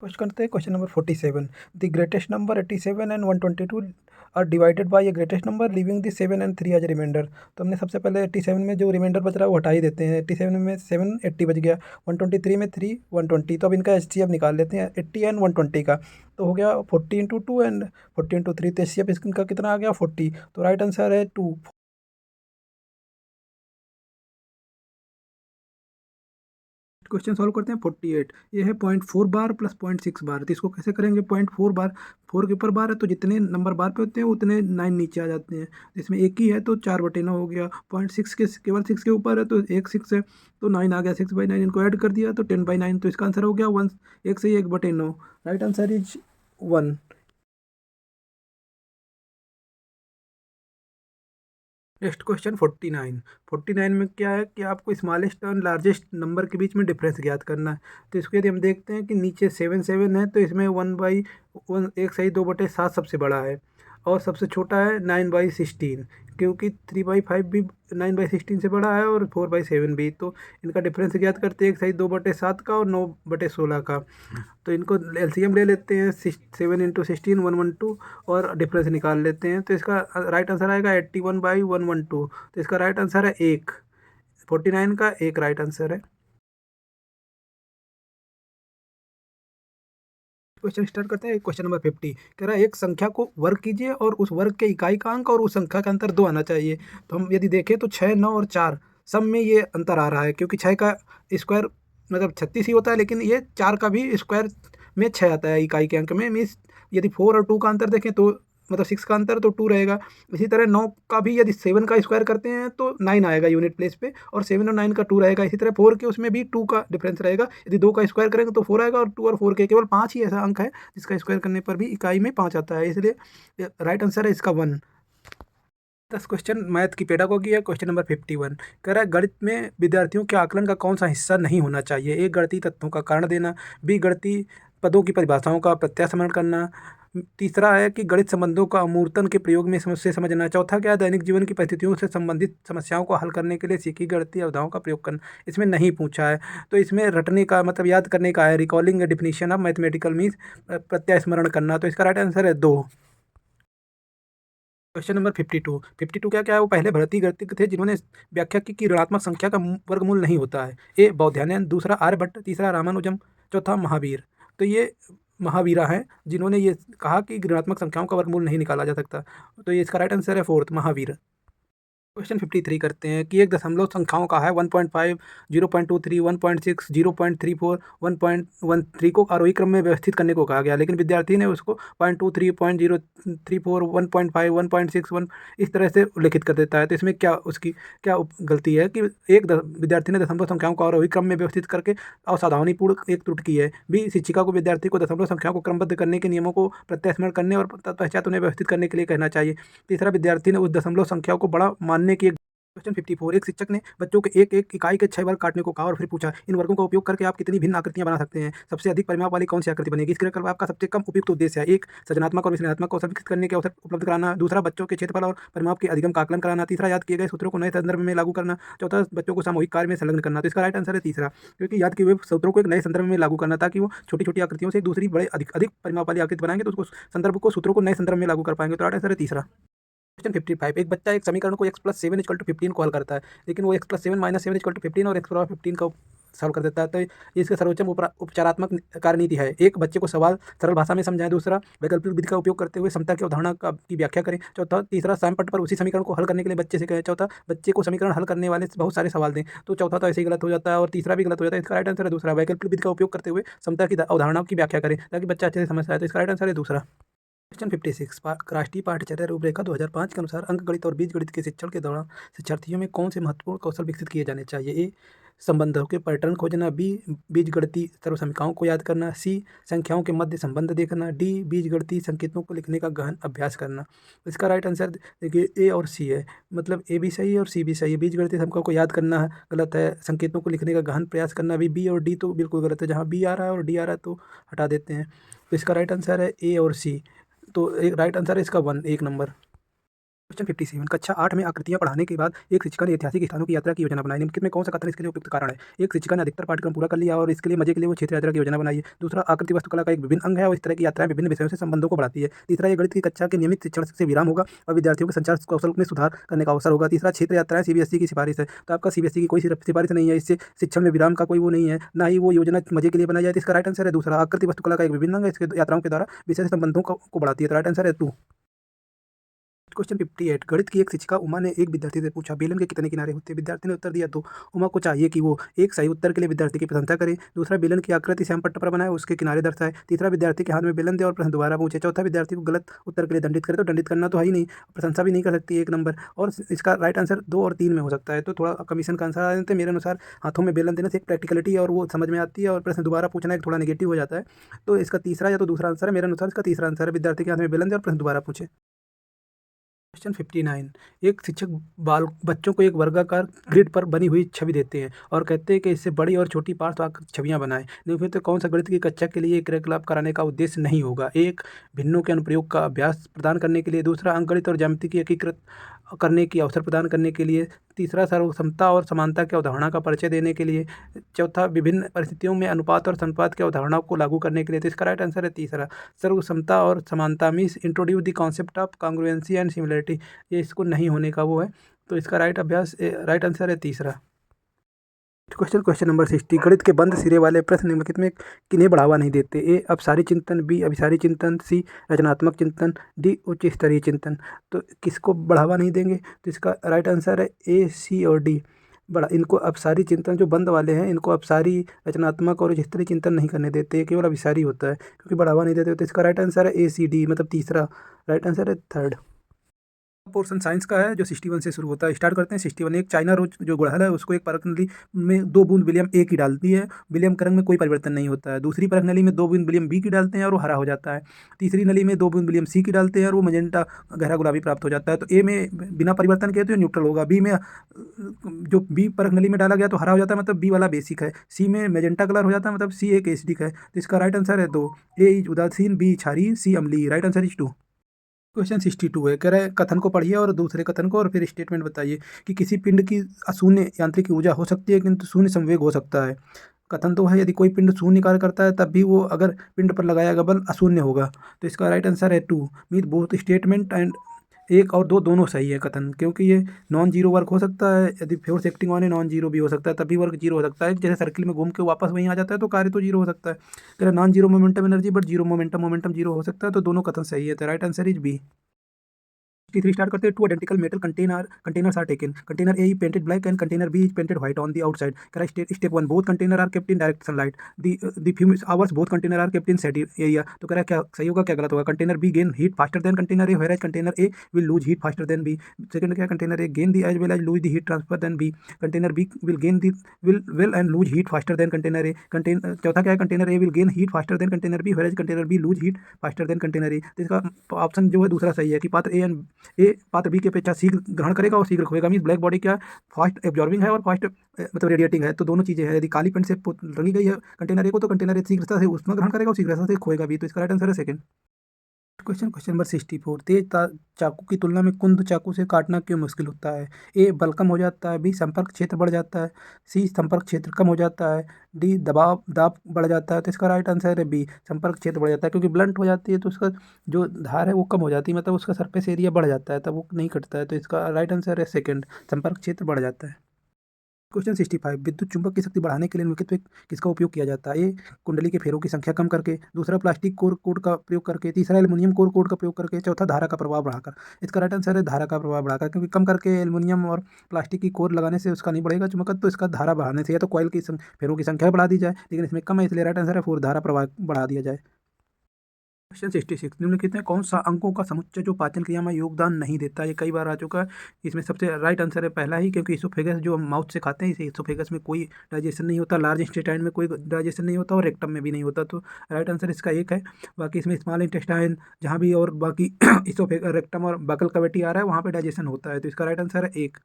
क्वेश्चन करते हैं question number 47। The greatest number 87 and 122 are divided by a greatest number living the 7 and 3 as reminder. तो हमने सबसे पहले 87 में जो रिमाइंडर बच रहा है वो हटा ही देते हैं। 87 में 7 80 बच गया, 123 में 3 120। तो अब इनका HCF निकाल लेते हैं 80 एंड 120 का। तो हो गया 40 इंटू 2 एंड 40 इंटू 3। तो HCF इसका कितना आ गया 40। तो राइट आंसर है 2। क्वेश्चन सॉल्व करते हैं 48। ये है 0.4 बार प्लस 0.6 बार। तो इसको कैसे करेंगे, 0.4 बार, 4 के ऊपर बार है तो जितने नंबर बार पे होते हैं उतने 9 नीचे आ जाते हैं। इसमें एक ही है तो 4/9 हो गया। 0.6 के केवल 6 के ऊपर है तो एक 6 है तो 9 आ गया, 6/9 इनको ऐड कर दिया तो 10/9। तो इसका आंसर हो गया 1, 1 से 1/9। Right answer is 1। Next question 49। 49 में क्या है कि आपको स्मॉलेस्ट और लार्जेस्ट नंबर के बीच में डिफरेंस ज्ञात करना है। तो इसको यदि हम देखते हैं कि नीचे 7 है, तो इसमें 1/1 1/2/7 सबसे बड़ा है, और सबसे छोटा है 9/16, क्योंकि 3/5 भी 9/16 से बड़ा है और 4/7 भी। तो इनका डिफरेंस ज्ञात करते हैं 1/2/7 का और 9/16 का। तो इनको एलसीएम ले लेते हैं, 7 × 16 112, और डिफरेंस निकाल लेते हैं। तो इसका राइट आंसर आएगा 81/112। तो इसका राइट आंसर है एक। 49 का एक राइट आंसर है। क्वेश्चन स्टार्ट करते हैं। क्वेश्चन नंबर 50 कह रहा है एक संख्या को वर्ग कीजिए और उस वर्ग के इकाई का अंक और उस संख्या का अंतर 2 आना चाहिए। तो हम यदि देखें तो 6, 9 और 4 सब में ये अंतर आ रहा है, क्योंकि 6 का स्क्वायर मतलब 36 ही होता है, लेकिन ये 4 का भी स्क्वायर में 6 आता है इकाई के अंक में। मीन्स यदि 4 और 2 का अंतर देखें तो मतलब 6 का अंतर तो 2 रहेगा। इसी तरह 9 का भी यदि 7 का स्क्वायर करते हैं तो 9 आएगा यूनिट प्लेस पे, और 7 और 9 का 2 रहेगा। इसी तरह 4 के उसमें भी 2 का डिफरेंस रहेगा। यदि 2 का स्क्वायर करेंगे तो 4 आएगा, और 2 और 4 के केवल 5 ही ऐसा अंक है जिसका स्क्वायर करने पर भी इकाई में 5 आता है, इसलिए राइट आंसर है इसका 1। 10 क्वेश्चन मैथ की पेडागोगी है। क्वेश्चन नंबर 51 कह रहा है गणित में विद्यार्थियों के आकलन का कौन सा हिस्सा नहीं होना चाहिए। ए गणितीय तत्वों का कारण देना, बी गणितीय पदों की परिभाषाओं का प्रत्यास्मरण करना, तीसरा है कि गणित संबंधों का अमूर्तन के प्रयोग में समस्या समझना, चौथा क्या है दैनिक जीवन की परिस्थितियों से संबंधित समस्याओं को हल करने के लिए सीखी गणितीय अवधाओं का प्रयोग करना। इसमें नहीं पूछा है, तो इसमें रटने का मतलब याद करने का है, recalling definition of mathematical means प्रत्यास्मरण करना। तो इसका राइट आंसर है 2। Question number 52। 52 क्या क्या है, वो पहले भारतीय गणितज्ञ थे जिन्होंने व्याख्या की कि ऋणात्मक संख्या का वर्गमूल नहीं होता है। ए बौधायन, दूसरा आर्यभट्ट, तीसरा रामानुजम, चौथा महावीर। तो ये महावीरा हैं जिन्होंने ये कहा कि ऋणात्मक संख्याओं का वर्गमूल नहीं निकाला जा सकता। तो ये इसका राइट आंसर है 4 महावीर। क्वेश्चन 53 करते हैं कि एक दशमलव संख्याओं का है 1.5, 0.23, 1.6, 0.34, 1.13 को आरोही क्रम में व्यवस्थित करने को कहा गया, लेकिन विद्यार्थी ने उसको 0.23, 0.034, 1.5, 1.61 इस तरह से उल्लिखित कर देता है। तो इसमें क्या उसकी क्या गलती है कि विद्यार्थी ने दशमलव संख्याओं को आरोही क्रम में व्यवस्थित करके असावधानीपूर्ण एक त्रुटि की है। बी शिक्षिका को विद्यार्थी को दशमलव संख्याओं को क्रमबद्ध करने के नियमों को प्रत्यास्मरण करने और तत्पश्चात उन्हें व्यवस्थित करने के लिए कहना चाहिए। तीसरा विद्यार्थी ने उस दशमलव संख्याओं को बड़ा मानने की क्वेश्चन 54 एक शिक्षक ने बच्चों के एक एक इकाई के 6 वर्ग काटने को कहा और फिर पूछा इन वर्गों का उपयोग करके आप कितनी भिन्न आकृतियां बना सकते हैं। सबसे अधिक परिमाप वाली कौन सी आकृति बनेगी। इस क्रियाकलाप आपका सबसे कम उपयुक्त उद्देश्य है। एक सृजनात्मक और विश्लेषणात्मक कौशल विकसित करने के अवसर उपलब्ध कराना, दूसरा बच्चों के क्षेत्रफल और परिमाप के अधिगम का आकलन कराना, तीसरा याद किए गए सूत्रों को नए संदर्भ में लागू करना, चौथा बच्चों को सामूहिक कार्य में संलग्न करना। तो इसका राइट आंसर है तीसरा, क्योंकि याद किए हुए सूत्रों को एक नए संदर्भ में लागू करना, ताकि वो छोटी छोटी आकृतियों से एक दूसरी बड़े अधिक अधिक परिमाप वाली आकृति बनाएंगे तो उसको संदर्भ को सूत्रों को नए संदर्भ में लागू कर पाएंगे। तो राइट आंसर है तीसरा। क्वेश्चन 55 एक बच्चा एक समीकरण को x+7 = 15 को हल करता है, लेकिन वो x+7 - 7 = 15 और x⁻15 का सॉल्व कर देता है। तो ये इसका सर्वोच्च उपचारात्मक कार्यनीति है। एक बच्चे को सवाल सरल भाषा में समझाएं, दूसरा वैकल्पिक विधि का उपयोग करते हुए समता की अवधारणा की व्याख्या करें, चौथा तीसरा स्वयं पट पर उसी समीकरण को हल करने के लिए बच्चे से कहें, चौथा बच्चे को समीकरण हल करने वाले बहुत सारे सवाल दें। तो चौथा तो ऐसे ही गलत हो जाता है और तीसरा भी गलत हो जाता है। इसका राइट आंसर है दूसरा, वैकल्पिक विधि का उपयोग करते हुए समता की अवधारणा की व्याख्या करें ताकि बच्चा अच्छे से समझ पाए। तो इसका राइट आंसर है दूसरा। क्वेश्चन 56 राष्ट्रीय पाठ्यचर्या रूपरेखा 2005 के अनुसार अंकगणित और बीजगणित के शिक्षण के दौरान शिक्षार्थियों में कौन से महत्वपूर्ण कौशल विकसित किए जाने चाहिए। ए संबंधों के पैटर्न खोजना, बी बीजगणितीय सर्वसमीकरणों को याद करना, सी संख्याओं के मध्य संबंध देखना, डी बीजगणितीय संकेतों को लिखने का गहन अभ्यास करना। इसका राइट आंसर देखिए ए और सी है, मतलब ए भी सही है और सी भी सही है। बीजगणितीय संख्याओं को याद करना गलत है, संकेतों को लिखने का गहन प्रयास करना भी बी और डी तो बिल्कुल गलत है। जहाँ बी आ रहा है और डी आ रहा है तो हटा देते हैं। तो इसका राइट आंसर है ए और सी। तो एक राइट आंसर है इसका 1 एक नंबर। क्वेश्चन 57 कक्षा 8 में आकृतियां पढ़ाने के बाद एक शिक्षिका ने ऐतिहासिक स्थानों की यात्रा की योजना बनाई। निम्नलिखित में कौन सा कथन इसके लिए उपयुक्त कारण है। एक शिक्षिका ने अधिकतर पाठ्यक्रम पूरा कर लिया और इसके लिए मजे के लिए वो क्षेत्र यात्रा की योजना बनाई है। दूसरा आकृति वास्तुकला का एक विभिन्न अंग है और इस तरह की यात्राएं विभिन्न विषयों से संबंधों को बढ़ाती है। तीसरा ये गणित की कक्षा के नियमित शिक्षण से विराम होगा और विद्यार्थियों के संचार कौशल में सुधार करने का अवसर होगा। तीसरा क्षेत्र यात्राएं सीबीएसई की सिफारिश है। तो आपका सीबीएसई की कोई सिफारिश नहीं है, इससे शिक्षण में विराम का कोई वो नहीं है, ना ही वो योजना मजे के लिए बनाई जाए। इसका राइट आंसर है दूसरा, आकृति वास्तुकला का एक विभिन्न अंग है, इसके यात्राओं के द्वारा विषय से संबंधों को बढ़ाती है। तो राइट आंसर है 2। क्वेश्चन 58 गणित की एक शिक्षिका उमा ने एक विद्यार्थी से पूछा बेलन के कितने किनारे होते हैं। विद्यार्थी ने उत्तर दिया 2। उमा को चाहिए कि वो एक सही उत्तर के लिए विद्यार्थी की प्रशंसा करे, दूसरा बेलन की आकृति श्यामपट्ट पर बनाए उसके किनारे दर्शाए, तीसरा विद्यार्थी के हाथ में बेलन दे और प्रश्न दोबारा पूछे, चौथा विद्यार्थी को गलत उत्तर के लिए दंडित करे। तो दंडित करना तो है ही नहीं, प्रशंसा भी नहीं कर सकती 1 नंबर, और इसका राइट आंसर 2 और 3 में हो सकता है। तो थोड़ा कमीशन का आंसर आ जाते हैं मेरे अनुसार। हाथों में बेलन देने से एक प्रैक्टिकलिटी और वो समझ में आती है और प्रश्न दोबारा पूछना एक थोड़ा नेगेटिव हो जाता है। तो इसका तीसरा या तो दूसरा आंसर है, मेरे अनुसार इसका तीसरा आंसर है, विद्यार्थी के हाथ में बेलन दे और प्रश्न दोबारा पूछे। क्वेश्चन 59। एक शिक्षक बाल बच्चों को एक वर्गाकार ग्रिड पर बनी हुई छवि देते हैं और कहते हैं कि इससे बड़ी और छोटी पार्श्व आकृति छवियां बनाएं। निम्नलिखित में तो कौन सा गणित की कक्षा के लिए क्रियाकलाप कराने का उद्देश्य नहीं होगा? एक, भिन्नों के अनुप्रयोग का अभ्यास प्रदान करने के लिए। दूसरा, अंकगणित और ज्यामिति की एकीकृत करने की अवसर प्रदान करने के लिए। तीसरा, सर्वसमता और समानता की अवधारणा का परिचय देने के लिए। चौथा, विभिन्न परिस्थितियों में अनुपात और अनुपात की अवधारणाओं को लागू करने के लिए। तो इसका राइट आंसर है तीसरा, सर्वसमता और समानता। Means introduce the concept of congruency and similarity. ये इसको नहीं होने का वो है, तो इसका राइट आंसर है तीसरा। Question number 60। गणित के बंद सिरे वाले प्रश्न निम्नलिखित में किन्हें बढ़ावा नहीं देते? ए, अपसारी चिंतन। बी, अभिसारी चिंतन। सी, रचनात्मक चिंतन। डी, उच्च स्तरीय चिंतन। तो किसको बढ़ावा नहीं देंगे? तो इसका राइट आंसर है ए, सी और डी। इनको अपसारी चिंतन जो बंद वाले हैं, इनको अपसारी, रचनात्मक और उच्च स्तरीय चिंतन नहीं करने देते, केवल अभिसारी होता है, क्योंकि बढ़ावा नहीं देते। तो इसका राइट आंसर है ए, सी, डी, मतलब तीसरा। राइट आंसर है थर्ड। पोर्शन साइंस का है जो 61 से शुरू होता है। स्टार्ट करते हैं 61। एक चाइना रोज जो गुड़हल है उसको एक परख नली में 2 बूंद विलियम ए की डालती है। विलियम के रंग में कोई परिवर्तन नहीं होता है। दूसरी परख नली में 2 बूंद विलियम बी की डालते हैं और वो हरा हो जाता है। तीसरी नली में 2 बूंद विलियम सी की डालते हैं और वो मजेंटा गहरा गुलाबी प्राप्त हो जाता है। तो ए में बिना परिवर्तन किए तो न्यूट्रल होगा। बी में जो बी परख नली में डाला गया तो हरा हो जाता है, मतलब बी वाला बेसिक है। सी में मेजेंटा कलर हो जाता है, मतलब सी एक एसिडिक है। तो इसका राइट आंसर है 2, ए इज उदासीन, बी क्षारीय, सी अम्लीय। Right answer is 2। क्वेश्चन 62 है, कह रहा है कथन को पढ़िए और दूसरे कथन को और फिर स्टेटमेंट बताइए कि किसी पिंड की अशून्य यांत्रिक ऊर्जा हो सकती है किंतु शून्य संवेग हो सकता है। कथन तो है यदि कोई पिंड शून्य कार्य करता है तब भी वो अगर पिंड पर लगाया गया बल अशून्य होगा। तो इसका राइट आंसर है 2। मीन बोथ स्टेटमेंट एंड 1 और 2 दोनों सही है कथन, क्योंकि ये नॉन जीरो वर्क हो सकता है, यदि फोर्स एक्टिंग ऑन है नॉन जीरो भी हो सकता है, तभी वर्क जीरो हो सकता है। जैसे सर्किल में घूम के वापस वहीं आ जाता है तो कार्य तो जीरो हो सकता है। कह रहा non zero momentum energy but zero momentum zero हो सकता है। तो दोनों कथन सही है। तो right answer is B. 63 start करते हैं। 2 identical metal containers are taken. Container A is painted black and container B is painted white on the outside. Step 1, both container are kept in direct sunlight. The few hours both container are kept in shady area. तो कह रहा है क्या सही होगा क्या गलत होगा? Container B gain heat faster than container A, whereas container A will lose heat faster than B. Second क्या, container A gain the as well as lose the heat transfer than B. Container B will gain the will and lose heat faster than container A. चौथा क्या है, container A will gain heat faster than container B, whereas container B lose heat faster than container ए। तो इसका option जो है दूसरा सही है कि पात्र बी की अपेक्षा शीघ्र ग्रहण करेगा और शीघ्र खोएगा। मीन ब्लैक बॉडी क्या फास्ट एब्जॉर्बिंग है और फास्ट मतलब रेडिएटिंग है, तो दोनों चीज़ें हैं। यदि काली पेंट से रंगी गई है कंटेनर ए को तो कंटेनर ए शीघ्रता से उष्मा ग्रहण करेगा और शीघ्रता से खोएगा भी। तो इसका राइट आंसर है सेकंड। Question number 64। चाकू की तुलना में कुंद चाकू से काटना क्यों मुश्किल होता है? ए, बल कम हो जाता है। बी, संपर्क क्षेत्र बढ़ जाता है। सी, संपर्क क्षेत्र कम हो जाता है। डी, दाब बढ़ जाता है। तो इसका राइट आंसर है बी, संपर्क क्षेत्र बढ़ जाता है, क्योंकि ब्लंट हो जाती है तो उसका जो धार है वो कम हो जाती है, मतलब उसका सरफेस एरिया बढ़ जाता है, तब वो नहीं कटता है। तो इसका राइट आंसर है सेकेंड, संपर्क क्षेत्र बढ़ जाता है। क्वेश्चन 65। विद्युत चुंबक की शक्ति बढ़ाने के लिए निम्नलिखित में किसका उपयोग किया जाता है? ए, कुंडली के फेरों की संख्या कम करके। दूसरा, प्लास्टिक कोर कोड का प्रयोग करके। तीसरा, एल्युमिनियम कोर कोड का प्रयोग करके। चौथा, धारा का प्रभाव बढ़ाकर। इसका राइट आंसर है धारा का प्रभाव बढ़ाकर, क्योंकि कम करके एल्युमिनियम और प्लास्टिक की कोर लगाने से उसका नहीं बढ़ेगा चुंबकत्व, तो इसका धारा बढ़ाने से या तो कॉइल की फेरों की संख्या बढ़ा दी जाए, लेकिन इसमें कम है, इसलिए राइट आंसर है 4, धारा प्रभाव बढ़ा दिया जाए। क्वेश्चन 66। निम्नलिखित में कौन सा अंकों का समुच्चय जो पाचन क्रिया में योगदान नहीं देता? ये कई बार आ चुका है। इसमें सबसे राइट आंसर है पहला ही, क्योंकि इसोफेगस जो हम माउथ से खाते हैं, इस इसोफेगस में कोई डाइजेशन नहीं होता, लार्ज इंटेस्टाइन में कोई डाइजेशन नहीं होता और रेक्टम में भी नहीं होता। तो राइट आंसर इसका एक है। बाकी इसमें स्मॉल इंटेस्टाइन जहाँ भी और बाकी इसोफेगस, रेक्टम और बकल कैविटी आ रहा है वहाँ पे डाइजेशन होता है। तो इसका राइट आंसर है एक।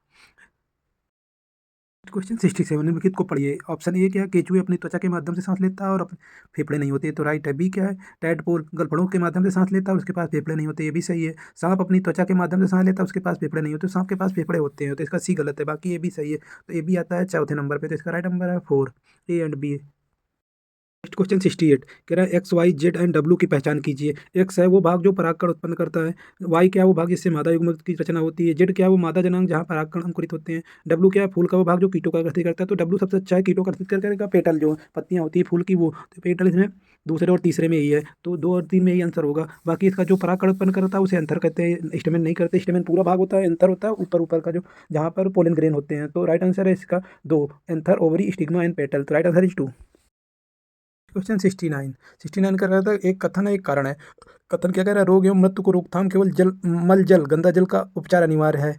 क्वेश्चन 67। निम्नलिखित को पढ़िए। ऑप्शन ए क्या है, केचुए अपनी त्वचा के माध्यम से सांस लेता है और अपने फेफड़े नहीं होते, तो राइट है। बी क्या है, टैडपोल गलफड़ों के माध्यम से सांस लेता है और उसके पास फेफड़े नहीं होते, ये भी सही है। सांप अपनी त्वचा के माध्यम से सांस लेता है उसके पास फेफड़े नहीं होते, सांप के पास फेफड़े होते हैं, तो इसका सी गलत है। बाकी ये भी सही है, तो ये भी आता है चौथे नंबर पे। तो इसका राइट नंबर है 4, A and B. Next question 68। कह रहा है X, Y, Z and W की पहचान कीजिए। एक्स है वो भाग जो परागकण उत्पन्न करता है। वाई क्या है वो भाग जिससे मादा युग्मक की रचना होती है। जेड क्या है वो मादा जनांग जहाँ परागकण अंकुरित होते हैं। डब्ल्यू क्या है फूल का वो भाग जो कीटों का ग्रसित करता है। तो डब्ल्यू सबसे अच्छा है, कीटों का ग्रसित करेगा। पेटल जो पत्तियाँ होती है फूल की वो, तो पेटल इसमें दूसरे और तीसरे में ही है, तो 2 और 3 में ही आंसर होगा। बाकी इसका जो परागकण उत्पन्न करता है उसे एंथर कहते हैं, स्टेमेन नहीं करते। स्टेमेन पूरा भाग होता है, एंथर होता है ऊपर ऊपर का जो जहाँ पर पोलन ग्रेन होते हैं। तो राइट आंसर है इसका 2, anther, ovary, stigma and petal. तो राइट आंसर इज 2। क्वेश्चन 69 कर रहा था एक कथन है एक कारण है। कथन क्या कह रहा है, रोग एवं मृत्यु को रोकथाम केवल मल जल गंदा जल का उपचार अनिवार्य है।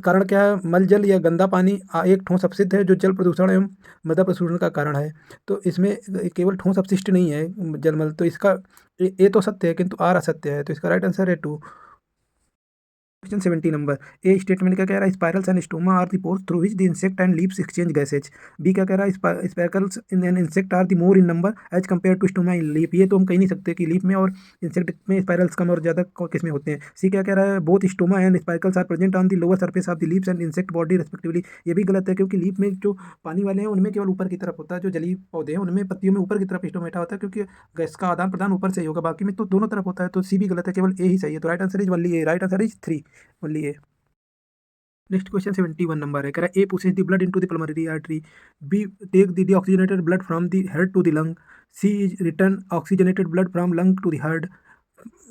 कारण क्या है, मल जल या गंदा पानी एक ठोस अपशिष्ट है जो जल प्रदूषण एवं मृदा प्रदूषण का कारण है। तो इसमें केवल ठोस अपशिष्ट नहीं है जलमल, तो इसका ए तो सत्य है किंतु आर असत्य है। तो इसका राइट आंसर है 2। क्वेश्चन 70 नंबर ए स्टेटमेंट क्या कह रहा है, spirals and stoma are the pores through which the insect and leaves exchange gases. B क्या कह रहा है, spirals in an insect are the more in number as compare to stoma in leaf. ये तो हम कह नहीं सकते कि लीफ में और इंसेक्ट में स्पाइरल्स कम और ज़्यादा किस में होते हैं। सी क्या कह रहा है, both stoma and spirals are present on the lower surface of the leaves and insect body respectively. ये भी गलत है, क्योंकि लीफ में जो पानी वाले हैं उनमें केवल ऊपर की तरफ होता है, जो जलीय पौधे हैं उनमें पत्तियों में ऊपर की तरफ स्टोमेटा होता है, क्योंकि गैस का आदान प्रदान ऊपर से ही होगा, बाकी में तो दोनों तरफ होता है। तो सी भी गलत है, केवल ए ही सही है। तो right answer is only A, right answer is 3 only A. Next question 71 number है, कह रहा है A pushes the blood into the pulmonary artery, B take the deoxygenated blood from the head to the lung, C is return oxygenated blood from lung to the heart,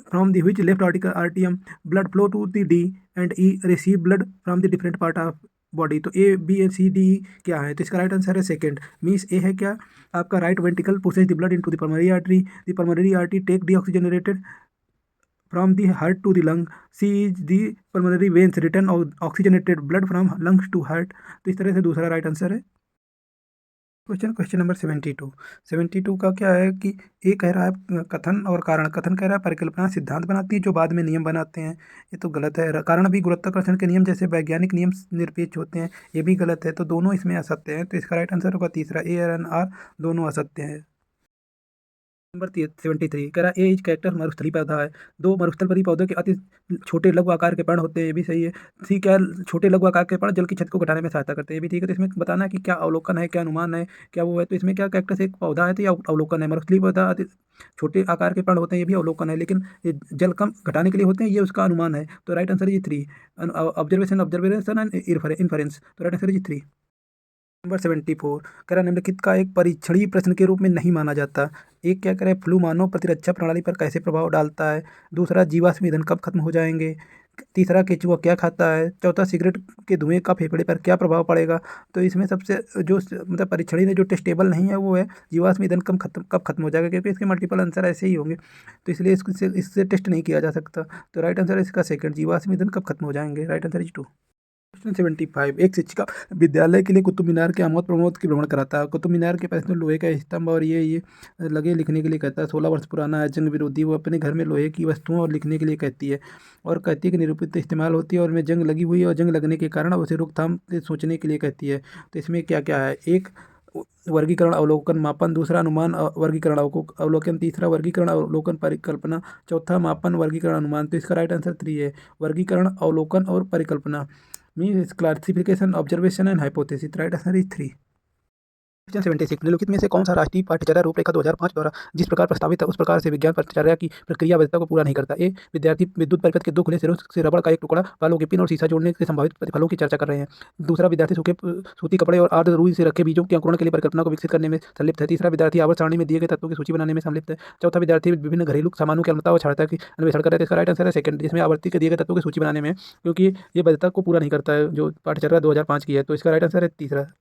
from the which left आर्टियम blood flow to the D, and E receive blood from the different part of body. तो A B and C D क्या है, तो इसका right answer है second, means A है क्या आपका, right ventricle pushes the blood into the pulmonary artery, the pulmonary artery take deoxygenated from the heart to the lung, C is the pulmonary veins return oxygenated blood from lungs to heart। तो इस तरह से दूसरा right answer है। Question number 72 का क्या है कि ये कह रहा है कथन और कारण। कथन कह रहा है परिकल्पना सिद्धांत बनाती है जो बाद में नियम बनाते हैं, ये तो गलत है। कारण भी गुरुत्वाकर्षण के नियम जैसे वैज्ञानिक नियम निरपेक्ष होते हैं, ये भी गलत है। तो दोनों इसमें असत्य हैं, तो इसका राइट आंसर होगा तीसरा, ए एन आर दोनों असत्य हैं। नंबर 73 कह रहा है ए इज कैक्टस मरुस्थलीय पौधा है, दो मरुस्थलपरी पौधों के अति छोटे लघु आकार के पेड़ होते हैं, ये भी सही है। सी क्या, छोटे लघु आकार के पेड़ जल की छत को घटाने में सहायता करते हैं, ये भी ठीक है। तो इसमें बताना है कि क्या अवलोकन है, क्या अनुमान है, क्या वो है। तो इसमें क्या कैक्टस एक पौधा है तो या अवलोकन है। मरुस्थलीय पौधा अति छोटे आकार के पेड़ होते हैं, ये भी अवलोकन है, लेकिन ये जल कम घटाने के लिए होते हैं, ये उसका अनुमान है। तो right answer is 3, observation and inference. तो राइट आंसर इज 3। नंबर 74 कह रहा निम्नलिखित का एक परीक्षणीय प्रश्न के रूप में नहीं माना जाता। एक क्या करे, फ्लू मानव प्रतिरक्षा प्रणाली पर कैसे प्रभाव डालता है, दूसरा जीवाश्म ईंधन कब खत्म हो जाएंगे, तीसरा केचुआ क्या खाता है, चौथा सिगरेट के धुएं का फेफड़े पर क्या प्रभाव पड़ेगा। तो इसमें सबसे जो मतलब परीक्षणीय ने जो टेस्टेबल नहीं है वो है जीवाश्म ईंधन कब खत्म हो जाएगा, क्योंकि इसके मल्टीपल आंसर ऐसे ही होंगे, तो इसलिए इससे टेस्ट नहीं किया जा सकता। तो राइट आंसर इसका सेकंड, जीवाश्म ईंधन कब खत्म हो जाएंगे। Right answer is 2। क्वेश्चन 75 एक शिक्षिका विद्यालय के लिए कुतुब मीनार के आमोद प्रमोद की भ्रमण कराता है। कुतुब मीनार के पास में लोहे का स्तंभ और ये लगे लिखने के लिए कहता है। 16 वर्ष पुराना है, जंग विरोधी। वो अपने घर में लोहे की वस्तुओं और लिखने के लिए कहती है, और कहती है कि निरूपित इस्तेमाल होती है और में जंग लगी हुई है और जंग लगने के कारण उसे रोकथाम से सोचने के लिए कहती है। तो इसमें क्या क्या है, एक वर्गीकरण अवलोकन मापन, दूसरा अनुमान वर्गीकरण अवलोकन, तीसरा वर्गीकरण अवलोकन परिकल्पना, चौथा मापन वर्गीकरण अनुमान। तो इसका राइट आंसर 3 है, वर्गीकरण अवलोकन और परिकल्पना, means classification observation and hypothesis. Right answer is 3। Question 76 निम्नलिखित में से कौन सा राष्ट्रीय पाठ्यचर्या रूपरेखा 2005 द्वारा जिस प्रकार प्रस्तावित है उस प्रकार से विज्ञान पाठ्यचर्या की प्रक्रिया वैधता को पूरा नहीं करता। ए विद्यार्थी विद्युत परिपथ के दो खुले सिरों से रबड़ का एक टुकड़ा, बालों के पिन और शीशा जोड़ने के संभावित प्रतिफलों की चर्चा कर रहे हैं। दूसरा विद्यार्थी सूखे सूती कपड़े और आर्द्र रुई से रखे बीजों के अंकुरण के लिए परिकल्पना को विकसित करने में संलिप्त है। तीसरा विद्यार्थी आवर्त सारणी में दिए गए तत्वों की सूची बनाने में संलिप्त है। चौथा विद्यार्थी विभिन्न घरेलू सामानों की अम्लता और क्षारता की अन्वेषण कर रहे थे। इसका राइट आंसर है सेकंड, जिसमें आवर्ती के दिए गए तत्वों की सूची बनाने में, क्योंकि ये वैधता को पूरा नहीं करता है जो पाठ्यचर्या 2005 की है। तो इसका राइट आंसर है तीसरा।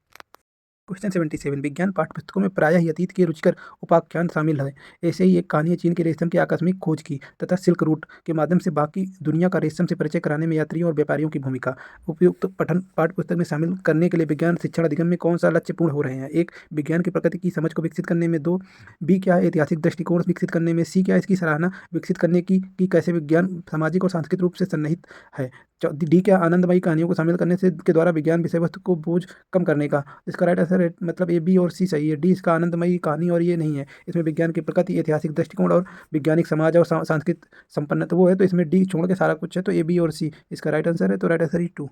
क्वेश्चन 77 विज्ञान पाठ्यपुस्तकों में प्रायः ही अतीत के रुचिकर उपाख्यान शामिल है। ऐसे ही एक कहानी है चीन के रेशम की आकस्मिक खोज की तथा सिल्क रूट के माध्यम से बाकी दुनिया का रेशम से परिचय कराने में यात्रियों और व्यापारियों की भूमिका। उपयुक्त पठन पाठ्यपुस्तक में शामिल करने के लिए विज्ञान शिक्षण अधिगम में कौन सा लक्ष्य पूर्ण हो रहे हैं। एक विज्ञान की प्रकृति की समझ को विकसित करने में, दो बी क्या है ऐतिहासिक दृष्टिकोण विकसित करने में, सी क्या इसकी सराहना विकसित करने की कि कैसे विज्ञान सामाजिक और सांस्कृतिक रूप से सन्निहित है, डी क्या आनंदमयी कहानियों को शामिल करने से के द्वारा विज्ञान विषय वस्तु को बोझ कम करने का। इसका राइट आंसर है मतलब ए बी और सी सही है, डी इसका आनंदमयी कहानी और ये नहीं है। इसमें विज्ञान की प्रकृति, ऐतिहासिक दृष्टिकोण और वैज्ञानिक समाज और सांस्कृतिक संपन्न तो वो है, तो इसमें डी छोड़ के सारा कुछ है, तो ए बी और सी इसका राइट आंसर है। तो राइट आंसर इज 2।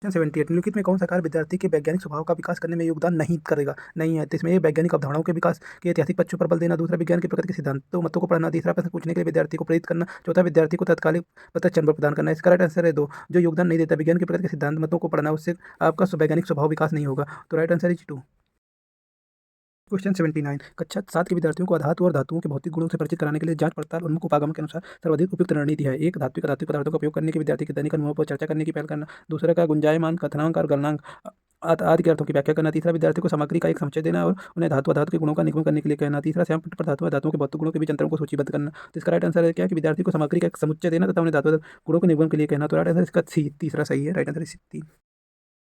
78 निम्नलिखित में कौन सा कार्य विद्यार्थी के वैज्ञानिक स्वभाव का विकास करने में योगदान नहीं करेगा, नहीं है। तो इसमें वैज्ञानिक अवधारणाओं के विकास के ऐतिहासिक पक्षों पर बल देना, दूसरा विज्ञान की प्रकृति के सिद्धांतों मतों को पढ़ना, तीसरा प्रश्न पूछने के लिए विद्यार्थी को प्रेरित करना, चौथा विद्यार्थी को तत्कालिक पतन प्रदान करना। इसका राइट आंसर है 2, जो योगदान नहीं देता विज्ञान की प्रकृति के सिद्धांत मतों को पढ़ना, उससे आपका वैज्ञानिक स्वभाव विकास नहीं होगा। तो राइट आंसर इज 2। क्वेश्चन 79 कक्षा 7 के विद्यार्थियों को अधातु और धातुओं के भौतिक गुणों से परिचित कराने के लिए जांच पड़ताल उन्मुख उपागम के अनुसार सर्वाधिक उपयुक्त रणनीति है। एक धात्विक पदार्थों का उपयोग करने के विद्यार्थी के दैनिक अनुभव पर चर्चा करने की पहल करना, दूसरा का गुंजायमान कथनांक और गलनांक आदि के अर्थों की व्याख्या करना, तीसरा विद्यार्थी को सामग्री का एक समुच्चय देना और उन्हें धातु अधातु के गुणों का निगमन करने के लिए कहना, तीसरा श्याम पट्ट पर धातु और धातुओं के भौतिक गुणों के बीच अंतरों को सूचीबद्ध करना। तो इसका राइट आंसर है क्या कि विद्यार्थी को सामग्री का एक समुच्चय देना तथा उन्हें धातु गुणों के निगमन के लिए कहना। तो राइट आंसर इसका सी तीसरा सही है, राइट आंसर इस 3।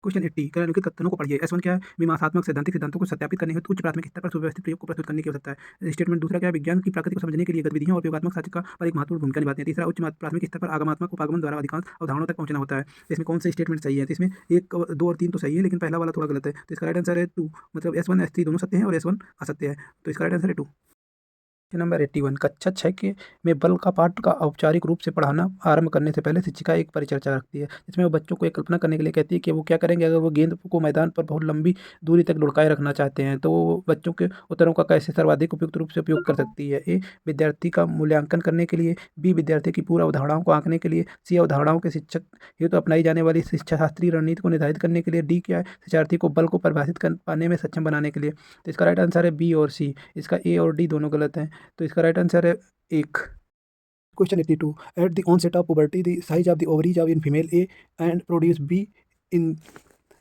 क्वेश्चन 80 कह रहा है निम्नलिखित कथनों को पढ़िए। S1 क्या है? मीमांसात्मक सैद्धांतिक सिद्धांतों को सत्यापित करने हेतु उच्च प्राथमिक स्तर पर सुव्यवस्थित प्रयोग को प्रस्तुत करने की आवश्यकता है। स्टेटमेंट दूसरा क्या है? विज्ञान की प्रकृति को समझने के लिए गतिविधियों और प्रयोगात्मक साक्ष्य का पर एक महत्वपूर्ण भूमिका निभाते हैं। तीसरा उच्च प्राथमिक स्तर पर आगमनात्मक उपागमन द्वारा अधिकांश अवधारणाओं तक पहुंचना होता है। तो इसमें कौन से स्टेटमेंट सही है? तो इसमें 1, 2 और 3 तो सही है, लेकिन पहला वाला थोड़ा गलत है। तो इसका राइट आंसर है 2, मतलब S1 S3 दोनों सत्य हैं और S1 असत्य है। तो इसका राइट आंसर है 2। नंबर 81 कक्षा 6 के में बल का पाठ का औपचारिक रूप से पढ़ाना आरंभ करने से पहले शिक्षिका एक परिचर्चा रखती है, जिसमें वो बच्चों को एक कल्पना करने के लिए कहती है कि वो क्या करेंगे अगर वो गेंद को मैदान पर बहुत लंबी दूरी तक लुढ़काए रखना चाहते हैं, तो वो बच्चों के उत्तरों का कैसे सर्वाधिक उपयुक्त रूप से उपयोग कर सकती है। ए विद्यार्थी का मूल्यांकन करने के लिए, बी विद्यार्थी की पूर्व अवधारणाओं को आंकने के लिए, सी अवधारणाओं के शिक्षक हेतु अपनाई जाने वाली शिक्षा शास्त्रीय रणनीति को निर्धारित करने के लिए, डी क्या है? शिक्षार्थी को बल को परिभाषित कर पाने में सक्षम बनाने के लिए। तो इसका राइट आंसर है बी और सी। इसका ए और डी दोनों गलत हैं। तो इसका राइट आंसर है 1। Question 82. At the onset of puberty, the size of the ovaries of in female A and produce B in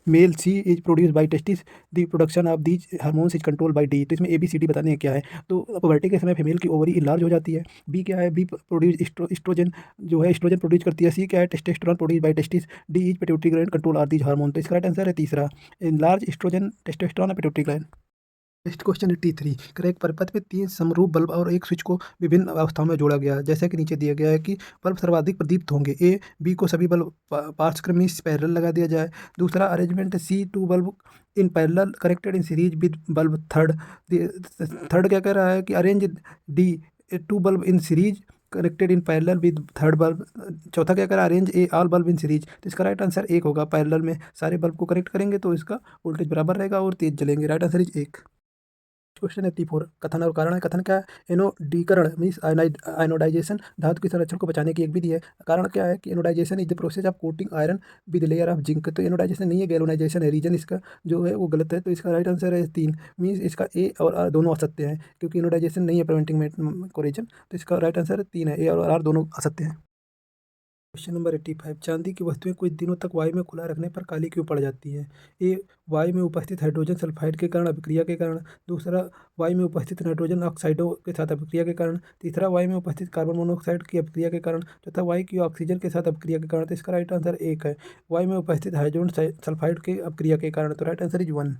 male C is produced by testis. The production of these hormones is controlled by D. तो इसमें ABCD बताने हैं क्या है। तो puberty के समय female की ओवरी इनलार्ज हो जाती है। बी क्या है? बी प्रोड्यूस एस्ट्रोजन जो है एस्ट्रोजन प्रोड्यूस करती है। सी क्या है? Testosterone produce by testis. D is pituitary gland control are these hormone. तो इसका राइट आंसर है तीसरा, इनलार्ज एस्ट्रोजन, टेस्टोस्टेरोन और पिट्यूटरी ग्लैंड। नेक्स्ट क्वेश्चन 83 एक परिपथ में 3 समरूप बल्ब और एक स्विच को विभिन्न अवस्थाओं में जोड़ा गया है, जैसे कि नीचे दिया गया है कि बल्ब सर्वाधिक प्रदीप्त होंगे। ए बी को सभी बल्ब पार्श्वक्रमी पैरेलल लगा दिया जाए। दूसरा arrangement C 2 bulb in parallel connected in series with bulb. Third क्या कह रहा है कि arrange D 2 bulb in series connected in parallel with third bulb. चौथा क्या करा? Arrange A all bulb in series. तो इसका राइट आंसर 1 होगा। पैरेलल में सारे बल्ब को कनेक्ट करेंगे तो इसका वोल्टेज बराबर रहेगा और तेज जलेंगे। Right answer is 1। क्वेश्चन 84 कथन और कारण है। कथन क्या है? एनोडीकरण मीन्स आयनोडाइजेशन धातु के संरक्षण को बचाने की एक विधि है। कारण क्या है कि anodization is the process of coating iron with layer of zinc. तो एनोडाइजेशन नहीं है, गैल्वेनाइजेशन है। रीजन इसका जो है वो गलत है। तो इसका राइट आंसर है 3, मीन्स इसका ए और आर दोनों असत्य हैं, क्योंकि एनोडाइजेशन नहीं है प्रिवेंटिंग कोरिजन। तो इसका राइट आंसर 3 है, ए और आर दोनों असत्य हैं। क्वेश्चन नंबर 85 चांदी की वस्तुएं कुछ दिनों तक वायु में खुला रखने पर काली क्यों पड़ जाती हैं? ए वायु में उपस्थित हाइड्रोजन सल्फाइड के कारण अभिक्रिया के कारण। दूसरा वायु में उपस्थित नाइट्रोजन ऑक्साइडों के साथ अभिक्रिया के कारण। तीसरा वायु में उपस्थित कार्बन मोनोऑक्साइड की अभिक्रिया के कारण। चौथा वायु की ऑक्सीजन के साथ अभिक्रिया के कारण। तो इसका राइट आंसर 1 है, वायु में उपस्थित हाइड्रोजन सल्फाइड के अभिक्रिया के कारण। तो right answer is 1।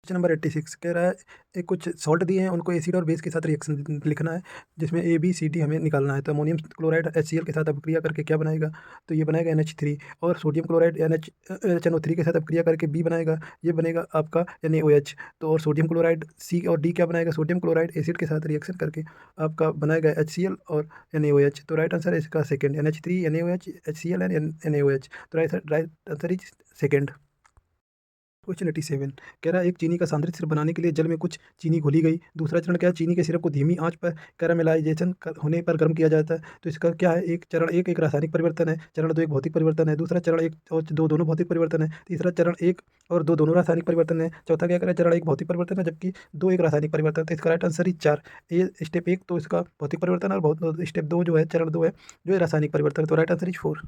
Question number 86 कह रहा है एक कुछ सॉल्ट दिए हैं, उनको एसिड और बेस के साथ रिएक्शन लिखना है, जिसमें ए बी सी डी हमें निकालना है। तो अमोनियम क्लोराइड HCl के साथ अभिक्रिया करके क्या बनाएगा? तो ये बनाएगा NH3। और सोडियम क्लोराइड NHNO3 के साथ अभिक्रिया करके बी बनाएगा, ये बनेगा आपका NaOH। तो और सोडियम क्लोराइड सी और डी क्या बनाएगा? सोडियम क्लोराइड एसिड के साथ रिएक्शन करके आपका बनाएगा HCl और NaOH। तो राइट आंसर है इसका second, NH3 NaOH HCl and NaOH। तो right answer is second. Question 87 कह रहा है एक चीनी का सांद्रित सिरप बनाने के लिए जल में कुछ चीनी घोली गई। दूसरा चरण क्या है? चीनी के सिरप को धीमी आंच पर कैरामेलाइजेशन होने पर गर्म किया जाता है। तो इसका क्या है? चरण एक रासायनिक परिवर्तन है, चरण 2 एक भौतिक परिवर्तन है। दूसरा चरण 1 और 2 दोनों भौतिक परिवर्तन है। तीसरा चरण 1 और 2 दोनों रासायनिक परिवर्तन है। चौथा क्या करें? चरण 1 भौतिक परिवर्तन है जबकि 2 एक रासायनिक परिवर्तन है। तो इसका राइट आंसर ही 4। स्टेप 1 तो इसका भौतिक परिवर्तन और स्टेप 2 जो है चरण 2 है जो है रासायनिक परिवर्तन। तो राइट आंसर इज 4।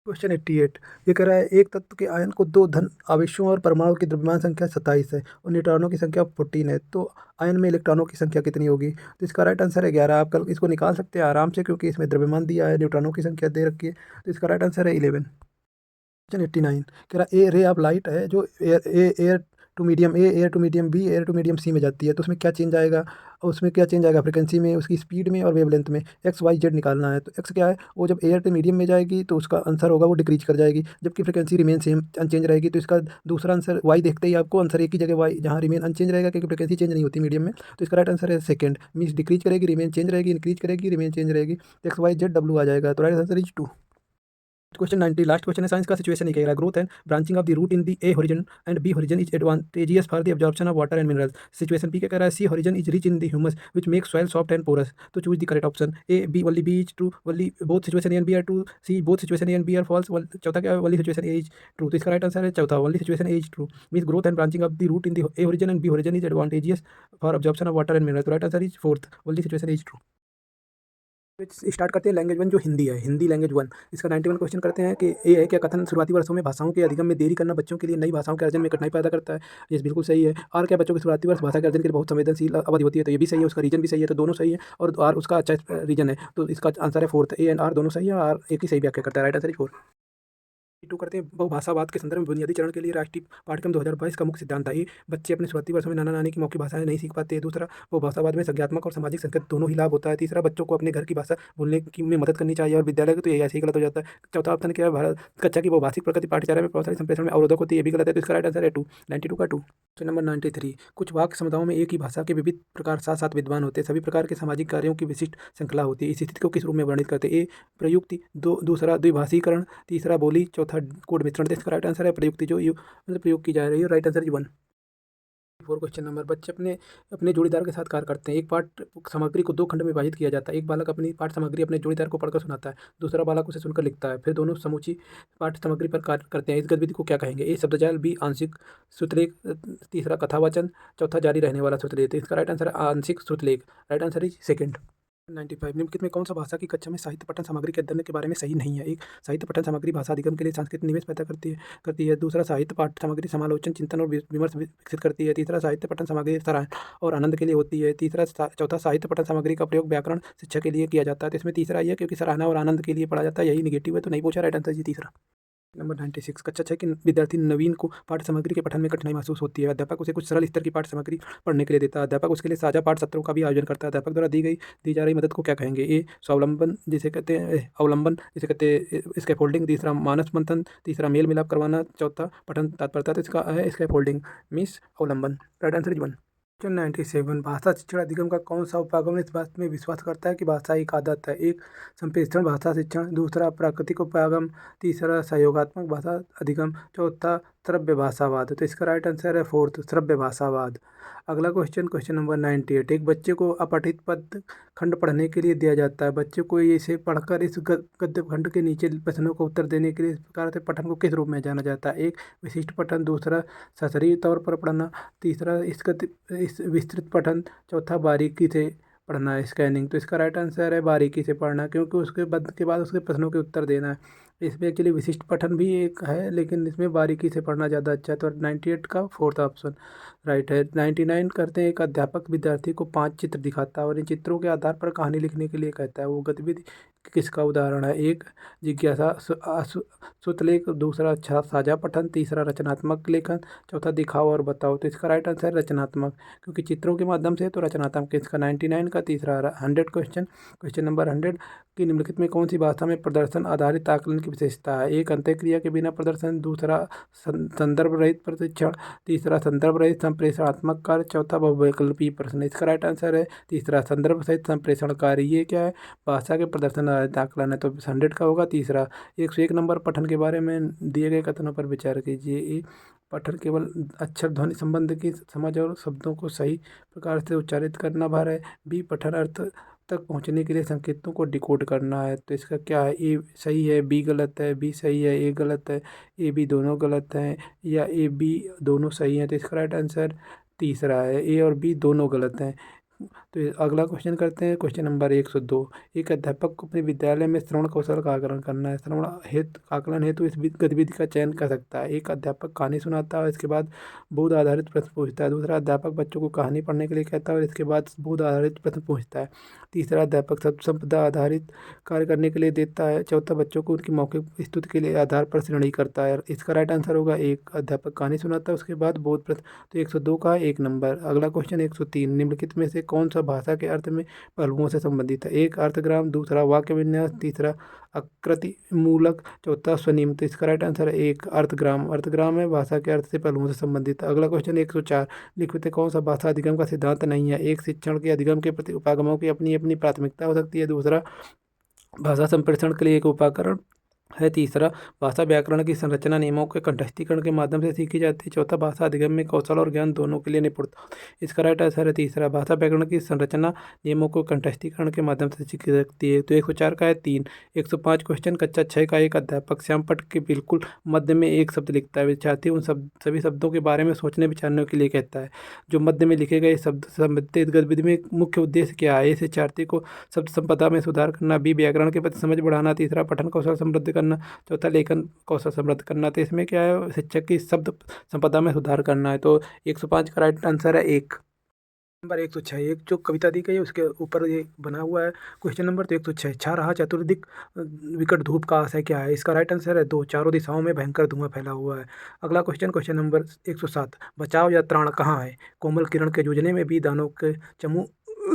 क्वेश्चन 88 ये कह रहा है एक तत्व के आयन को 2 धन आवेशों और परमाणु की द्रव्यमान संख्या 27 है और न्यूट्रॉनों की संख्या 14 है, तो आयन में इलेक्ट्रॉनों की संख्या कितनी होगी? तो इसका राइट आंसर है 11। आप कल इसको निकाल सकते हैं आराम से, क्योंकि इसमें द्रव्यमान दिया है, न्यूट्रॉनों की संख्या दे रखी है। तो इसका राइट आंसर है 11। क्वेश्चन 89 कह रहा है ए रे ऑफ लाइट है जो air to medium A, air to medium B, air to medium C में जाती है, तो उसमें क्या चेंज आएगा? उसमें क्या चेंज आएगा? फ्रिक्वेंसी में, उसकी स्पीड में और वेवलेंथ में। एक्स वाई जेड निकालना है। तो एक्स क्या है? वो जब एयर टू मीडियम में जाएगी तो उसका आंसर होगा वो डिक्रीज कर जाएगी, जबकि फ्रिक्वेंसी रिमेन सेम अनचेंज रहेगी। तो इसका दूसरा आंसर वाई देखते ही आपको आंसर एक ही जगह वाई जहाँ रिमेन अनचेंज रहेगा, क्योंकि फ्रिक्वेंसी चेंज नहीं होती मीडियम में। तो इसका राइट आंसर है सेकंड, मीन्स डिक्रीज करेगी रिमेन चेंज रहेगी, इंक्रीज करेगी रिमेन चेंज रहेगी। एक्स वाई जेड डब्ल्यू आ जाएगा। तो right answer is 2। Question 90 last question है साइंस का। सिचुएशन ही कह रहा है growth and branching of the root in the A horizon and B horizon is advantageous for the absorption of water and minerals. Situation B क्या कह रहा है? सी horizon is rich in the humus which make soil soft and porous. तो choose the correct option. A B only B is true, only both situation A and B are true. C both situation A and B are false. चौथा क्या है? Only situation A is true. तो इसका right answer है चौथा, only situation A is true, means growth and branching of the root in the A horizon and B horizon is advantageous for absorption of water and minerals. तो right answer is fourth, only situation A is true. Start करते हैं language 1 जो हिंदी है, Hindi language 1। इसका 91 question करते हैं कि ये है क्या कथन शुरुआती वर्षों में भाषाओं के अधिगम में देरी करना बच्चों के लिए नई भाषाओं के अर्जन में कठिनाई पैदा करता है? ये बिल्कुल सही है। और क्या बच्चों के शुरुआती वर्ष भाषा के अर्जन के लिए बहुत संवेदनशील अवधि होती है? तो ये भी सही है, उसका रीजन भी सही है, तो दोनों सही है। और आर उसका अच्छा रीजन है, तो इसका आंसर है फोर्थ। ए एंड आर दोनों सही है, आर एक ही सही व्याख्या करता है। Right answer is 4। टू करते हैं बहुभाषावाद के संदर्भ में बुनियादी चरण के लिए राष्ट्रीय पाठ्यक्रम 2022 का मुख्य सिद्धांत है। बच्चे अपने शुरुआती वर्षों में नाना नानी की मौखिक भाषाएं नहीं सीख पाते हैं। दूसरा, बहुभाषावाद में संज्ञानात्मक और सामाजिक संकेत दोनों ही लाभ होता है। तीसरा, बच्चों को अपने घर की भाषा बोलने की में मदद करनी चाहिए और विद्यालय को तो ये ऐसे ही गलत हो जाता है। चौथा ऑप्शन क्या है, भारत कक्षा की बहुभाषिक प्रकृति पाठ्यचर्या में प्रभावशाली संप्रेषण में अवरोधक होती है, ये भी गलत है। तो इसका राइट आंसर है 2, 92 का 2। क्वेश्चन नंबर 93, कुछ वाक्य समुदायों में एक ही भाषा के विविध प्रकार साथ साथ विद्यमान होते हैं। सभी प्रकार के सामाजिक कार्यों की विशिष्ट श्रृंखला होती है। इस स्थिति को किस रूप में वर्णित करते हैं? ए प्रयुक्ति, दूसरा द्विभाषीकरण, तीसरा बोली, चौथा कोड मिश्रण। तो इसका राइट आंसर है प्रयुक्ति, जो मतलब प्रयोग की जा रही है। Right answer is 1। 4 question number, बच्चे अपने अपने जोड़ीदार के साथ कार्य करते हैं। एक पाठ सामग्री को 2 खंड में विभाजित किया जाता है। एक बालक अपनी पाठ सामग्री अपने जोड़ीदार को पढ़कर सुनाता है, दूसरा बालक उसे सुनकर लिखता है, फिर दोनों समूची पाठ सामग्री पर कार्य करते हैं। इस गतिविधि को क्या कहेंगे? ए शब्दजाल, बी आंशिक श्रुतलेख, तीसरा कथावाचन, चौथा जारी रहने वाला श्रुतलेख। तो इसका राइट आंसर है आंशिक श्रुतलेख। Right answer is second. 95, निम्नलिखित में कौन सा भाषा की कक्षा में साहित्य पठन सामग्री के अध्ययन के बारे में सही नहीं है? एक, साहित्य पठन सामग्री भाषा अधिगम के लिए सांस्कृतिक निवेश पैदा करती है। दूसरा, साहित्य पाठ सामग्री समालोचन, चिंतन और विमर्श विकसित करती है। तीसरा, साहित्य पठन सामग्री सराहना और आनंद के लिए होती है। चौथा, साहित्य पठन सामग्री का प्रयोग व्याकरण शिक्षा के लिए किया जाता है। तो इसमें तीसरा ही है, क्योंकि सराहना और आनंद के लिए पढ़ा जाता है, यही निगेटिव है, तो नहीं पूछा। राइट आंसर जी तीसरा। नंबर 96, कक्षा 6 के विद्यार्थी नवीन को पाठ्य सामग्री के पठन में कठिनाई महसूस होती है। अध्यापक उसे कुछ सरल स्तर की पाठ्य सामग्री पढ़ने के लिए देता है। अध्यापक उसके लिए साझा पाठ सत्रों का भी आयोजन करता है। अध्यापक द्वारा दी जा रही मदद को क्या कहेंगे? ए स्वावलंबन, जिसे कहते हैं अवलंबन, जिसे कहते हैं स्कैफोल्डिंग, तीसरा मानस मंथन, तीसरा मेल मिलाप करवाना, चौथा पठन तत्परता। तो इसका है स्कैफोल्डिंग मीन्स अवलंबन। Right answer is 1। क्वेश्चन 97, भाषा शिक्षण अधिगम का कौन सा उपागम इस बात में विश्वास करता है कि भाषा एक आदत है? एक, संप्रेषण भाषा शिक्षण, दूसरा प्राकृतिक उपागम, तीसरा सहयोगात्मक भाषा अधिगम, चौथा श्रव्य भाषावाद। तो इसका राइट आंसर है 4th, श्रव्य भाषावाद। अगला क्वेश्चन, क्वेश्चन नंबर 98, एक बच्चे को अपठित पद खंड पढ़ने के लिए दिया जाता है। बच्चे को इसे पढ़कर इस गद्य खंड के नीचे प्रश्नों का उत्तर देने के लिए इस प्रकार से पठन को किस रूप में जाना जाता है? एक, विशिष्ट पठन, दूसरा सशरीर तौर पर पढ़ना, तीसरा इस विस्तृत पठन, चौथा बारीकी से पढ़ना है स्कैनिंग। तो इसका राइट आंसर है बारीकी से पढ़ना, क्योंकि उसके बाद उसके प्रश्नों के उत्तर देना है। इसमें एक्चुअली विशिष्ट पठन भी एक है, लेकिन इसमें बारीकी से पढ़ना ज़्यादा अच्छा है। तो 98 का 4th ऑप्शन राइट है। 99 करते हैं, एक अध्यापक विद्यार्थी को 5 चित्र दिखाता है और इन चित्रों के आधार पर कहानी लिखने के लिए कहता है। वो गतिविधि किसका उदाहरण है? एक, जिज्ञासा श्रुतलेख, दूसरा साझा पठन, तीसरा रचनात्मक लेखन, चौथा दिखाओ और बताओ। तो इसका राइट आंसर है रचनात्मक, क्योंकि चित्रों के माध्यम से तो रचनात्मक। इसका 99 का तीसरा। 100 क्वेश्चन, क्वेश्चन नंबर 100, कि निम्नलिखित में कौन सी भाषा में प्रदर्शन आधारित आकलन की विशेषता है? एक, अंत्यक्रिया के बिना प्रदर्शन, दूसरा संदर्भ रहित प्रशिक्षण, तीसरा संदर्भ रहित संप्रेषणात्मक कार्य, चौथा बहुविकल्पीय प्रश्न। इसका राइट आंसर है तीसरा, संदर्भ सहित संप्रेषण कार्य। ये क्या है? भाषा के प्रदर्शन आधारित आकलन है। तो 100 का होगा तीसरा। 101 नंबर, पठन के बारे में दिए गए कथनों पर विचार कीजिए। ए, पठन केवल अक्षर ध्वनि संबंध की समझ और शब्दों को सही प्रकार से उच्चारित करना भार है। बी, पठन अर्थ तक पहुंचने के लिए संकेतों को डिकोड करना है। तो इसका क्या है? ए सही है, बी गलत है, बी सही है, ए गलत है, ए बी दोनों गलत हैं, या ए बी दोनों सही हैं। तो इसका राइट आंसर तीसरा है, ए और बी दोनों गलत हैं। तो अगला क्वेश्चन करते हैं, क्वेश्चन नंबर 102, एक अध्यापक को अपने विद्यालय में श्रवण कौशल का आकलन करना है। श्रवण हेतु आकलन हेतु इस गतिविधि का चयन कर सकता है। एक, अध्यापक कहानी सुनाता है और इसके बाद बोध आधारित प्रश्न पूछता है। दूसरा, अध्यापक बच्चों को कहानी पढ़ने के लिए कहता है और इसके बाद बोध आधारित प्रश्न पूछता है। तीसरा, अध्यापक शब्द संपदा आधारित कार्य करने के लिए देता है। चौथा, बच्चों को उनकी मौखिक स्तुति के लिए आधार पर श्रेणी करता है। इसका राइट आंसर होगा एक, अध्यापक कहानी सुनाता है उसके बाद बोध प्रश्न। तो 102 का 1 नंबर। अगला क्वेश्चन 103, निम्नलिखित में से कौन सा भाषा के अर्थ में पहलुओं से संबंधित है? एक, अर्थग्राम, दूसरा वाक्य विन्यास, तीसरा आकृति मूलक, चौथा स्वनिम। तो इसका राइट आंसर है एक, अर्थग्राम। अर्थग्राम है भाषा के अर्थ से पहलुओं से संबंधित। अगला क्वेश्चन 104, लिखित कौन सा भाषा अधिगम का सिद्धांत नहीं है? एक, शिक्षण के अधिगम के प्रति उपागमों की अपनी अपनी प्राथमिकता हो सकती है। दूसरा, भाषा संप्रेषण के लिए एक उपकरण है। तीसरा, भाषा व्याकरण की संरचना नियमों के कंठस्थीकरण के माध्यम से सीखी जाती है। चौथा, भाषा अधिगम में कौशल और ज्ञान दोनों के लिए निपुणता। इसका राइट आंसर है तीसरा, भाषा व्याकरण की संरचना नियमों को कंठस्थीकरण के माध्यम से सीखी जा सकती है। तो 104 का है 3। 105 क्वेश्चन, कक्षा 6 का एक अध्यापक श्याम पट के बिल्कुल मध्य में एक शब्द लिखता है। विद्यार्थी उन सभी शब्दों के बारे में सोचने विचारने के लिए कहता है। जो मध्य में लिखे गए शब्द संबंधित गतिविधि में मुख्य उद्देश्य क्या है? शिक्षार्थी को शब्द संपदा में सुधार करना, बी, व्याकरण के प्रति समझ बढ़ाना, तीसरा, पठन कौशल समृद्ध करना, चौथा, लेखन कौशल समृद्ध करना। तो इसमें क्या है? शिक्षक की शब्द संपदा में सुधार करना है। तो 105 का राइट आंसर है एक। नंबर 106 एक जो कविता दी गई है उसके ऊपर ये बना हुआ है क्वेश्चन नंबर। तो 106 छा रहा चतुर्दिक विकट धूप का आशय क्या है? इसका राइट आंसर है दो, चारों दिशाओं में भयंकर धुआं फैला हुआ है। अगला क्वेश्चन, क्वेश्चन नंबर 107 बचाव या त्राण कहाँ है? कोमल किरण के जूझने में, बी दानों के चमू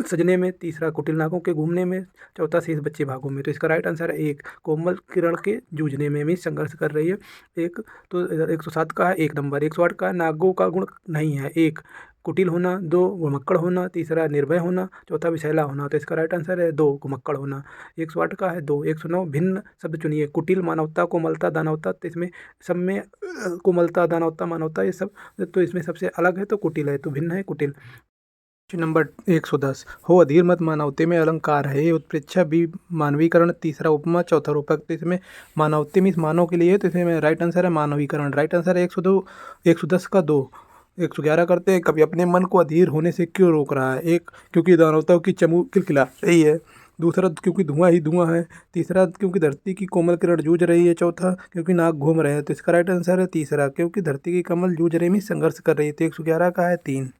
सजने में, तीसरा कुटिल नागों के घूमने में, चौथा शेष बच्चे भागों में। तो इसका राइट आंसर है एक, कोमल किरण के जूझने में मीन्स संघर्ष कर रही है एक। तो 107 का है एक नंबर। 108 का नागों का गुण नहीं है, एक कुटिल होना, दो घुमक्कड़ होना, तीसरा निर्भय होना, चौथा विषैला होना। तो इसका राइट आंसर है दो, घुमक्कड़ होना। 108 का है दो। 109 भिन्न शब्द चुनिए। कुटिल, मानवता, कोमलता, दानवता। तो इसमें सब में कोमलता, दानवता, मानवता ये सब, तो इसमें सबसे अलग है तो कुटिल है, तो भिन्न है कुटिल। क्वेश्चन नंबर 110 हो अधीर मत मानवते में अलंकार है? ये उत्प्रेक्षा, बी मानवीकरण, तीसरा उपमा, चौथा रूपक। तो इसमें मानवते मीन्स मानव के लिए, तो इसमें राइट आंसर है मानवीकरण। राइट आंसर है 102। 110 का दो। 111 करते हैं, कभी अपने मन को अधीर होने से क्यों रोक रहा है? एक, क्योंकि दानवताओं की चमू खिलखिला रही है। दूसरा, क्योंकि धुआं ही धुआं है। तीसरा, क्योंकि धरती की कोमल किरण जूझ रही है। चौथा, क्योंकि नाग घूम रहे हैं। तो इसका राइट आंसर है तीसरा, क्योंकि धरती की कमल जूझ रही में संघर्ष कर रही है। तो 111 का है तीन।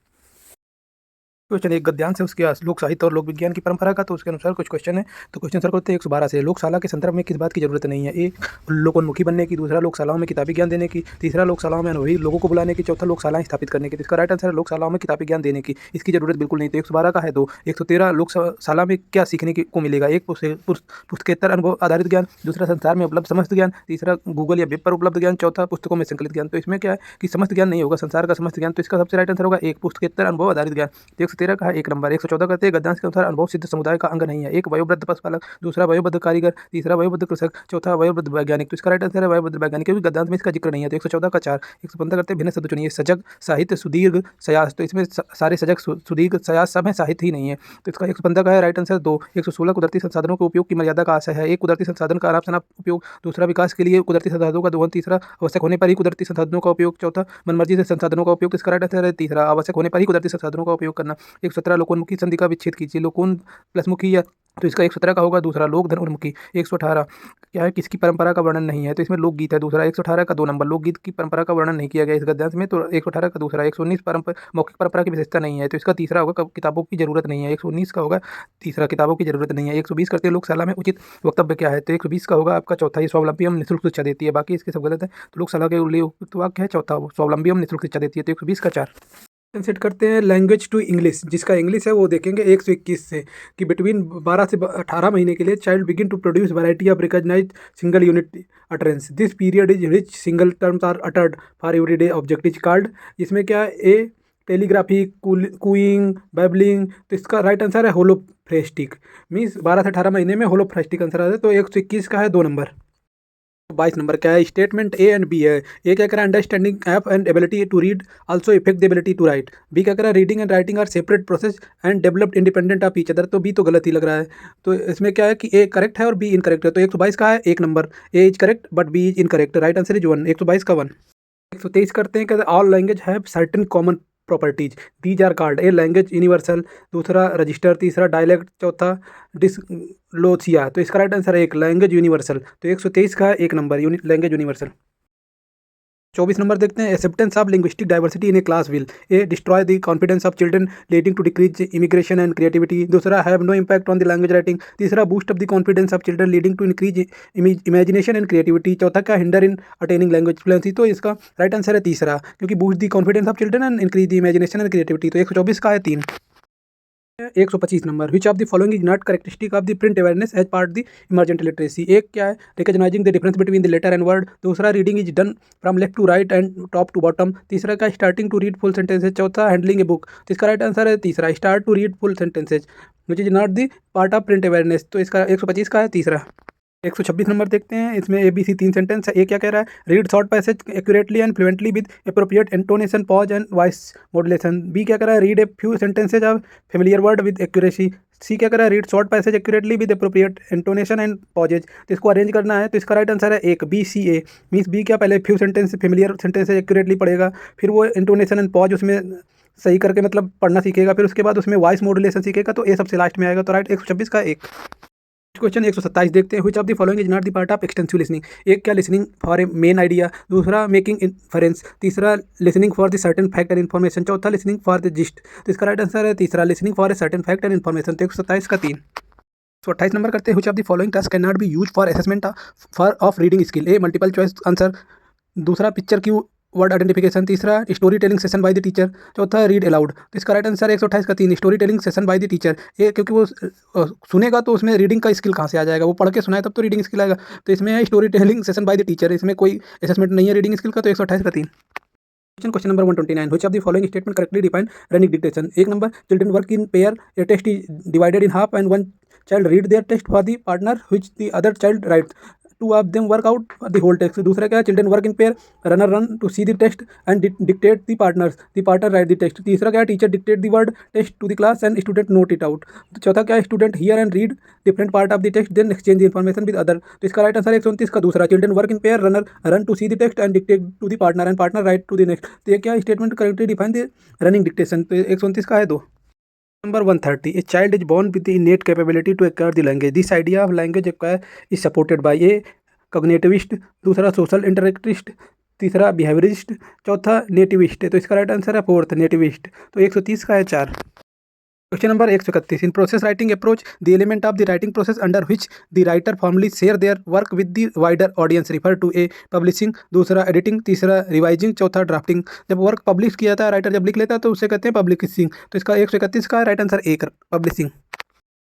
क्वेश्चन एक गद्यांश है उसके लोक साहित्य और लोक विज्ञान की परंपरा का। तो उसके अनुसार कुछ क्वेश्चन है। तो क्वेश्चन सर करते हैं 112 से। लोकशाला के संदर्भ में किस बात की जरूरत नहीं है? एक, लोकोन्मुखी बनने की। दूसरा, लोकशालाओं में किताबी ज्ञान देने की। तीसरा, लोकशालाओं में अनुभवी लोगों को बुलाने की। चौथा, लोकशालाएं स्थापित करने की। तो इसका राइट आंसर है लोकशालाओं में किताबी ज्ञान देने की, इसकी जरूरत बिल्कुल नहीं। तो 112 का है दो। 113 लोकशाला में क्या सीखने को मिलेगा? एक, पुस्तकेतर अनुभव आधारित ज्ञान। दूसरा, संसार में उपलब्ध समस्त ज्ञान। तीसरा, गूगल या वेब पर उपलब्ध ज्ञान। चौथा, पुस्तकों में संकलित ज्ञान। तो इसमें क्या है कि समस्त ज्ञान नहीं होगा, संसार का समस्त ज्ञान। तो इसका सबसे राइट आंसर होगा एक, पुस्तकेतर अनुभव आधारित ज्ञान। 113 का है एक नंबर। 114 करते हैं गद्यांश के अनुसार अनुभव सिद्ध समुदाय का अंग नहीं है। एक, वयोवृद्ध पशुपालक। दूसरा, वयोवृद्ध कारीगर। तीसरा, वयोवृद्ध कृषक। चौथा, वयोवृद्ध वैज्ञानिक। तो इसका राइट आंसर है वयोवृद्ध वैज्ञानिक, क्योंकि गद्यांश में इसका जिक्र नहीं है। तो 114 का 4। 115 करते हैं भिन्न शब्द चुनिए। सजग, साहित्य, सुदीर्घ, सयास। तो इसमें सारे सजग, सुदीर्घ, सयास सब है, साहित्य ही नहीं है। तो इसका 115 का है राइट आंसर दो। 116 कुदरती संसाधनों के उपयोग की मर्यादा का आशय है। एक, कुदरती संसाधन का अनाप शनाप उपयोग। दूसरा, विकास के लिए कुदरती संसाधनों का दोहन। तीसरा, आवश्यक होने पर ही कुदरती संसाधनों का उपयोग। चौथा, मनमर्जी से संसाधनों का उपयोग। इसका राइट आंसर है तीसरा, आवश्यक होने पर ही कुदरती संसाधनों का उपयोग करना। 117 लोकोन्मुखी संधि का विच्छेद कीजिए। लोकोन प्लस मुखी या, तो इसका 117 का होगा दूसरा, लोक धन उन्मुखी। 118 क्या है, किसकी परंपरा का वर्णन नहीं है? तो इसमें लोकगीत है दूसरा। 118 का दो नंबर, लोकगीत की परंपरा का वर्णन नहीं किया गया इस गद्यांश में। तो 118 का दूसरा। 119 मौखिक परंपरा की विशेषता नहीं है। तो इसका तीसरा होगा, किताबों की जरूरत नहीं है। 119 का होगा तीसरा, किताबों की जरूरत नहीं है। 120 करते हैं लोकशाला में उचित वक्तव्य क्या है? तो 120 का होगा आपका चौथा, ये स्वावलंबी हम निःशुल्क शिक्षा देती है। बाकी इसके सब गलत है। तो लोकशाला के लिए उपयुक्त वाक्य है चौथा, स्वावलंबी हम निःशुल्क शिक्षा देती है। तो 120 का 4। सेट करते हैं लैंग्वेज टू इंग्लिश। जिसका इंग्लिश है वो देखेंगे 121 से, कि बिटवीन 12 से 18 महीने के लिए child begin to produce variety of recognised single unit utterance. This period is rich single terms are uttered for everyday object is called. इसमें क्या है, ए टेलीग्राफी, कूइंग, बैबलिंग। तो इसका राइट आंसर है होलोफ्रेस्टिक, मीन्स 12 से 18 महीने में होलोफ्रेस्टिक आंसर आता है। तो 121 का है दो नंबर। 22 नंबर क्या है, स्टेटमेंट ए एंड बी है। ए क्या कह रहा है, understanding app and ability to read also effect the ability to write. B क्या कह रहा है, reading and writing are separate process and developed independent of each other. तो बी तो गलत ही लग रहा है। तो इसमें क्या है कि ए करेक्ट है और बी इनकरेक्ट है। तो 122 का है एक नंबर, A is correct but B is incorrect. Right answer is 1, 122 का 1। 123 करते हैं, कहते all language have certain common properties, these are called. A language universal, दूसरा रजिस्टर, तीसरा डायलेक्ट, चौथा डिसग्लोसिया। तो इसका राइट आंसर है एक, लैंग्वेज यूनिवर्सल। तो 123 का एक नंबर, लैंग्वेज यूनिवर्सल। 24 नंबर देखते हैं, acceptance of linguistic diversity in a class will a destroy the confidence of children leading to decrease immigration and creativity. दूसरा, have no impact on the language writing. तीसरा, boost of the confidence of children leading to increase imagination and creativity. चौथा, क्या hinder in attaining language fluency. तो इसका right answer है तीसरा, क्योंकि boost the confidence of children and increase the imagination and creativity. तो 124 का है 3। 125 number, which of the following is not characteristic of the print awareness as part the emergent literacy. एक क्या है, recognizing the difference between the letter and word. दूसरा, reading is done from left to right and top to bottom. तीसरा, क्या starting to read full sentences. चौथा, handling a book. तो इसका right answer है तीसरा, start to read full sentences which is not the part of print awareness. तो इसका 125 का है तीसरा। 126 नंबर देखते हैं, इसमें ABC 3 सेंटेंस है। ए क्या कह रहा है, read short passage accurately and fluently with appropriate intonation, pause and voice modulation. B क्या कह रहा है, read a few sentences of familiar word with accuracy. C क्या कह रहा है, read short passage accurately with appropriate intonation and pauses. तो इसको अरेंज करना है। तो इसका राइट आंसर है एक, BCA। मीन्स बी क्या, पहले few sentence familiar sentences accurately पढ़ेगा, फिर वो इंटोनेशन एंड पॉज उसमें सही करके मतलब पढ़ना सीखेगा, फिर उसके बाद उसमें वॉइस मॉड्यूलेशन सीखेगा। तो ए सबसे लास्ट में आएगा। तो राइट 126 का एक। क्वेश्चन 127 देखते हैं, which of the following is not the part of extensive listening. एक क्या listening for a main idea, दूसरा मेकिंग इन्फरेंस, तीसरा listening for the certain fact and information, चौथा लिसनिंग फॉर द जिस्ट। तो इसका राइट आंसर है तीसरा, listening for a certain fact and information. तो 127 का 3। 128 नंबर करते हैं, which of the following task can not B use for assessment for of reading skill. A multiple choice answer, दूसरा picture की वर्ड आइडेंटिफिकेशन, तीसरा story telling session by the teacher, चौथा read aloud. तो इसका right answer 128 का 3, story telling session by the teacher. ये क्योंकि वो सुनेगा तो उसमें रीडिंग का स्किल कहाँ से आ जाएगा, वो पढ़ के सुनाए तब तो रीडिंग स्किल आएगा। तो इसमें है story telling session by the teacher, इसमें कोई असेसमेंट नहीं है रीडिंग स्किल का। तो 128 का 3। Question number 129, which of the following statement correctly define running dictation. एक number, children work in pair, a test is divided in half and one child read their text for the partner which the other child writes, two of them work out the whole text। दूसरा क्या है, children work in pair, runner run to see the text and dictate the partner write the text. तीसरा क्या है, teacher dictate the word text to the class and student note it out. तो चौथा क्या है, student hear and read different part of the text then exchange information with other. तो इसका right answer 129 का दूसरा, children work in pair, runner run to see the text and dictate to the partner and partner write to the next. तो ये क्या statement correctly define the running dictation. तो 129 का है 2। Number 130, a child is born with the innate capability to acquire the language. This idea of language acquire is supported by a cognitivist, दूसरा social interactivist, तीसरा behaviorist, चौथा nativist। तो इसका right answer है 4th nativist. तो 130 का है 4। Question number 131, in process writing approach the element of the writing process under which the writer formally share their work with the wider audience refer to. A publishing, दूसरा editing, तीसरा revising, चौथा drafting. जब work publish किया जाता है, writer जब लिख लेता है तो उसे कहते हैं पब्लिशिंग। तो इसका 131 का right answer 1, publishing.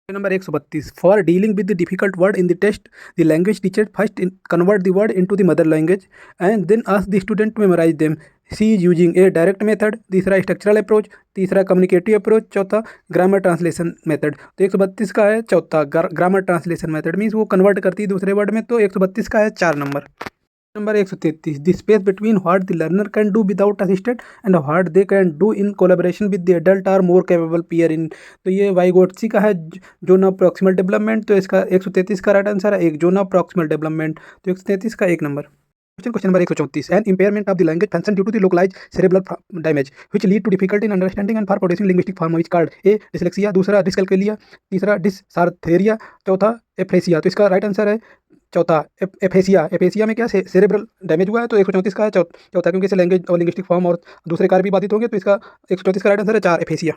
Number 132, for dealing with the difficult word in the test the language teacher first convert the word into the mother language and then ask the student to memorise them. C is using a direct method, तीसरा structural approach, तीसरा communicative approach, चौथा grammar translation method. तो 132 का है चौथा, grammar translation method means वो convert करती है दूसरे वर्ड में। तो 132 का है 4 number. Number 133, the space between what the learner can do without assistant and what they can do in collaboration with the adult are more capable peer in. तो ये वाइगोट्सी का है, जोन ऑफ प्रॉक्सिमल डेवलपमेंट। तो इसका 133 का right answer है 1, zone of proximal development. तो 133 का 1 नंबर। Question number 134, an impairment of the language function due to the localize cerebral damage which lead to difficulty in understanding and for producing linguistic form which called. A dyslexia, दूसरा dyscalculia, तीसरा dysarthria, चौथा एफ्रेसिया। तो इसका right answer है चौथा, aphasia में क्या cerebral damage हुआ है। तो 134 का है चौथा, क्योंकि इससे लैंग्वेज और लिंग्विस्टिक फॉर्म और दूसरे कार्य भी बाधित होंगे। तो इसका 134 का राइट आंसर है 4, aphasia.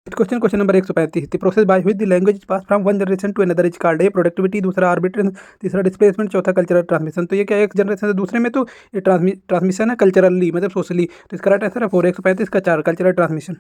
Question number 135, the process by which the language pass from one generation to another is called. A productivity, दूसरा आर्बिट्रेशन, तीसरा डिस्प्लेसमेंट, चौथा कल्चरल ट्रांसमिशन। तो ये क्या, एक जनरेशन से दूसरे में तो ये ट्रांसमिशन है कल्चरली, मतलब सोशली। तो इसका राइट आंसर है 4, 135 का 4, कल्चरल ट्रांसमिशन।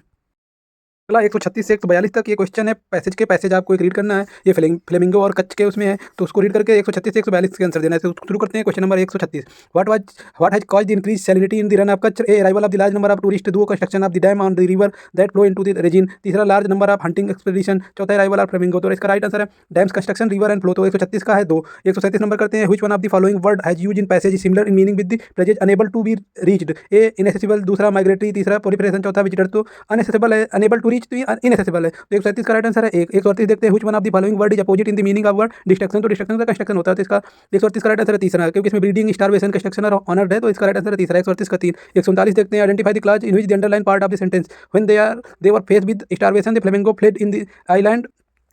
अगला 136 से 142 तक ये क्वेश्चन है, पैसेज आपको एक रीड करना है। ये फ्लेमिंगो और कच्च के उसमें है, तो उसको रीड करके 136 से 142 के आंसर देना है। तो शुरू करते हैं question number 136, what has caused the increase salinity in the run of Kutch. A arrival of the large number of tourist, दो construction of the dam on the river that flow into the region, तीसरा large number of hunting expedition, चौथा arrival of flamingo. तो इसका right answer है dams construction, river and flow. तो 136 का है 2। 137 number करते हैं, which one of the following word has used in passage similar in meaning with the phrases unable to be reached. A inaccessible, दूसरा migratory, तीसरा proliferation, चौथा visitor. तो unaccessible है, अनेबल टू रीच तो इनएक्सेसिबल है। तो 137 का राइट आंसर है 1। 138 देखते हैं, which one of the following word is opposite in the meaning of word destruction. तो डिस्ट्रक्शन का कंस्ट्रक्शन होता है। तो इसका 138 का राइट आंसर है तीसरा, क्योंकि इसमें ब्रीडिंग, स्टारवेशन, कंस्ट्रक्शन और ऑनर्ड है। तो इसका राइट आंसर है तीसरा, 138 का 3। 139 देखते हैं, identify the clause in which the underline part of the sentence when they were faced with starvation the flamingo fled in the island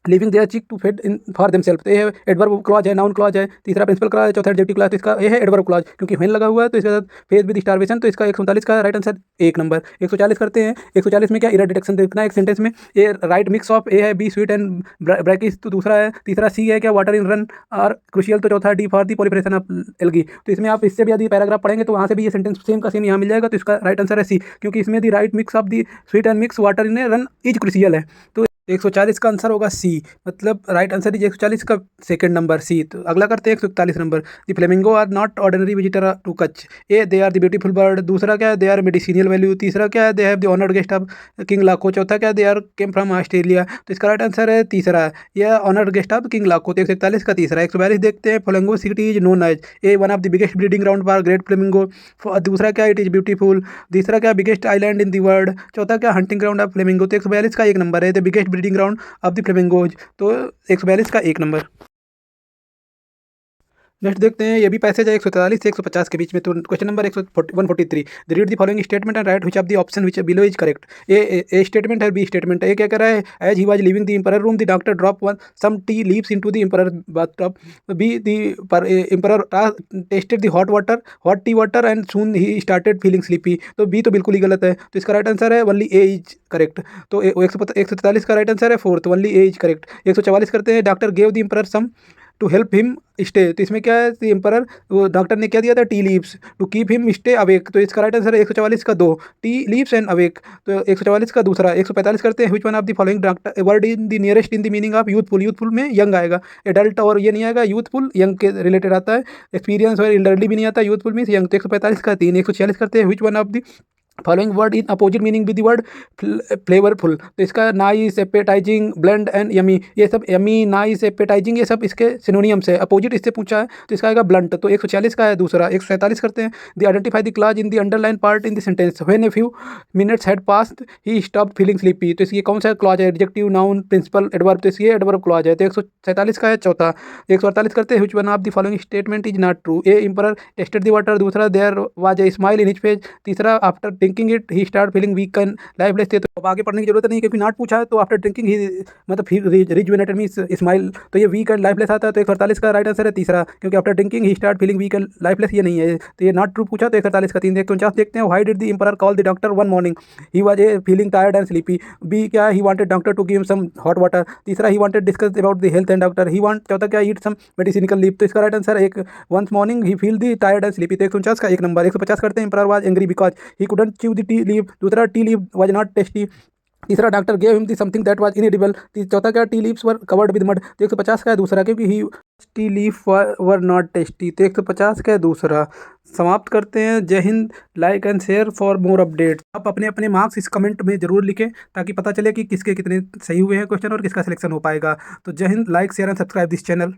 living their chick to fed in for themselves. तो ये है adverb clause है, noun clause है, तीसरा principal clause है, चौथा adjective clause. तो इसका ये है एडवर्ब क्लॉज, क्योंकि व्हेन लगा हुआ है। तो इसके साथ फेस विद स्टारवेशन। तो इसका 139 का राइट आंसर 1 नंबर। 140 करते हैं, 140 में क्या इरर डिटेक्शन देखना है एक सेंटेंस में। ए राइट मिक्स ऑफ, ए है बी स्वीट एंड ब्रैकिश, तो दूसरा है, तीसरा सी है क्या water in Rann are crucial, तो चौथा D for the proliferation of algae. तो इसमें आप इससे भी यदि पैराग्राफ पढ़ेंगे तो वहाँ से भी ये सेंटेंस सेम का सेम यहाँ मिल जाएगा। तो इसका राइट आंसर है सी, क्योंकि इसमें the right mix of the sweet and mix water in run is crucial है। तो 140 का आंसर होगा सी, मतलब राइट आंसर इज 140 का सेकंड नंबर सी। तो अगला करते हैं 141 number, the flamingo are not ordinary visitor to Kutch. A they are the beautiful bird, दूसरा क्या है दे आर मेडिसिनियल वैल्यू, तीसरा क्या है they have the honoured guest of king लाखो, चौथा क्या है they are came from Australia. तो इसका राइट आंसर है तीसरा, यह ऑनर्ड गेस्ट ऑफ किंग लाखो। तो 141 का तीसरा। 142 देखते हैं, flamingo city is known as a one of the biggest breeding ground for great flamingo, दूसरा क्या इट इज ब्यूटीफुल, तीसरा क्या biggest island in the world, चौथा क्या हंटिंग ग्राउंड ऑफ फ्लेमिंगो। तो 142 का 1 नंबर है, the biggest breeding ground of the flamingos. तो 142 का 1 नंबर। नेक्स्ट देखते हैं, ये भी पैसेज है 143 से 150 के बीच में। तो question number 143, read the following statement and write which of the option which below is correct. A statement है, बी स्टेटमेंट है। ए क्या कह रहा है, as he was leaving the emperor room the doctor drop one some tea leaves into the emperor bathtub. B the emperor tested the hot tea water and soon he started feeling sleepy. तो B तो बिल्कुल ही गलत है, तो इसका right answer है only A is correct. तो 143 का राइट आंसर है fourth, only A is correct. 144 करते हैं, doctor gave the emperor some to help him stay. तो इसमें क्या है, एम्परर वो डॉक्टर ने क्या दिया था, tea leaves to keep him stay awake. तो इसका राइट आंसर है 144 का दो, टी लीव्स एंड अवेक। तो 144 का दूसरा। 145 करते हैं, which one of the following doctor word in the nearest in the meaning of youthful. Youthful में यंग आएगा, एडल्ट और ये नहीं आएगा, यूथफुल यंग के रिलेटेड आता है। एक्सपीरियंस और एल्डरली भी नहीं आता, यूथफुल मीन्स यंग। तो 145 का तीन। 146 करते हैं, which one of the following word in opposite meaning with the word flavourful. तो इसका nice, appetising, blend and yummy, ये सब यमी, नाइस, एपेटाइजिंग, ये सब इसके सिनोनियम्स है। अपोजिट इससे पूछा है तो इसका आएगा ब्लंट। तो 146 का है दूसरा। 147 करते हैं, the identify the clause in the underline part in the sentence when a few minutes had passed he stopped feeling sleepy. तो इसकी कौन सा क्लॉज है, एडजेक्टिव, नाउन, प्रिंसिपल, एडवर्ब। तो इसकी एडवर्ब क्लॉज है। तो 147 का है चौथा। 148 करते हैं, which one of the following statement is not true. A emperor tested the water, दूसरा there was a smile in his face, तीसरा after drinking it he start feeling weak and lifeless थे। तो अब आगे पढ़ने की जरूरत नहीं, क्योंकि नॉट पूछा है। तो आफ्टर ड्रिंकिंग ही मतलब रिजुवेनेटेड मींस स्माइल, तो ये वीक एंड लाइफलेस आता है। तो 148 का राइट आंसर है तीसरा, क्योंकि after drinking he start feeling weak and lifeless ये नहीं है। तो ये नॉट ट्रू पूछा, तो 148 का तीन। 149 देखते हैं, why did the emperor call the doctor one morning, he was a feeling tired and sleepy. B क्या, he wanted doctor to give some hot water. तीसरा, he wanted discuss about the health and doctor, he want. चौथा क्या, eat some medicinal leave. तो इसका right answer एक, once morning he feel the tired and sleepy. तो 149 का एक नंबर। 150 करते हैं, emperor was angry because he couldn't chew the tea leave, दूसरा tea leave was not tasty, तीसरा doctor gave him the something that was inedible, चौथा क्या, tea leaves were covered with mud. तो 150 का है दूसरा, क्योंकि he tea leaf were not tasty. तो 150 का है दूसरा। समाप्त करते हैं। जय हिंद। Like and share for more updates. आप अपने अपने मार्क्स इस कमेंट में जरूर लिखें, ताकि पता चले कि किसके कितने सही हुए हैं क्वेश्चन और किसका सिलेक्शन हो पाएगा। तो जय हिंद, like share and subscribe this channel.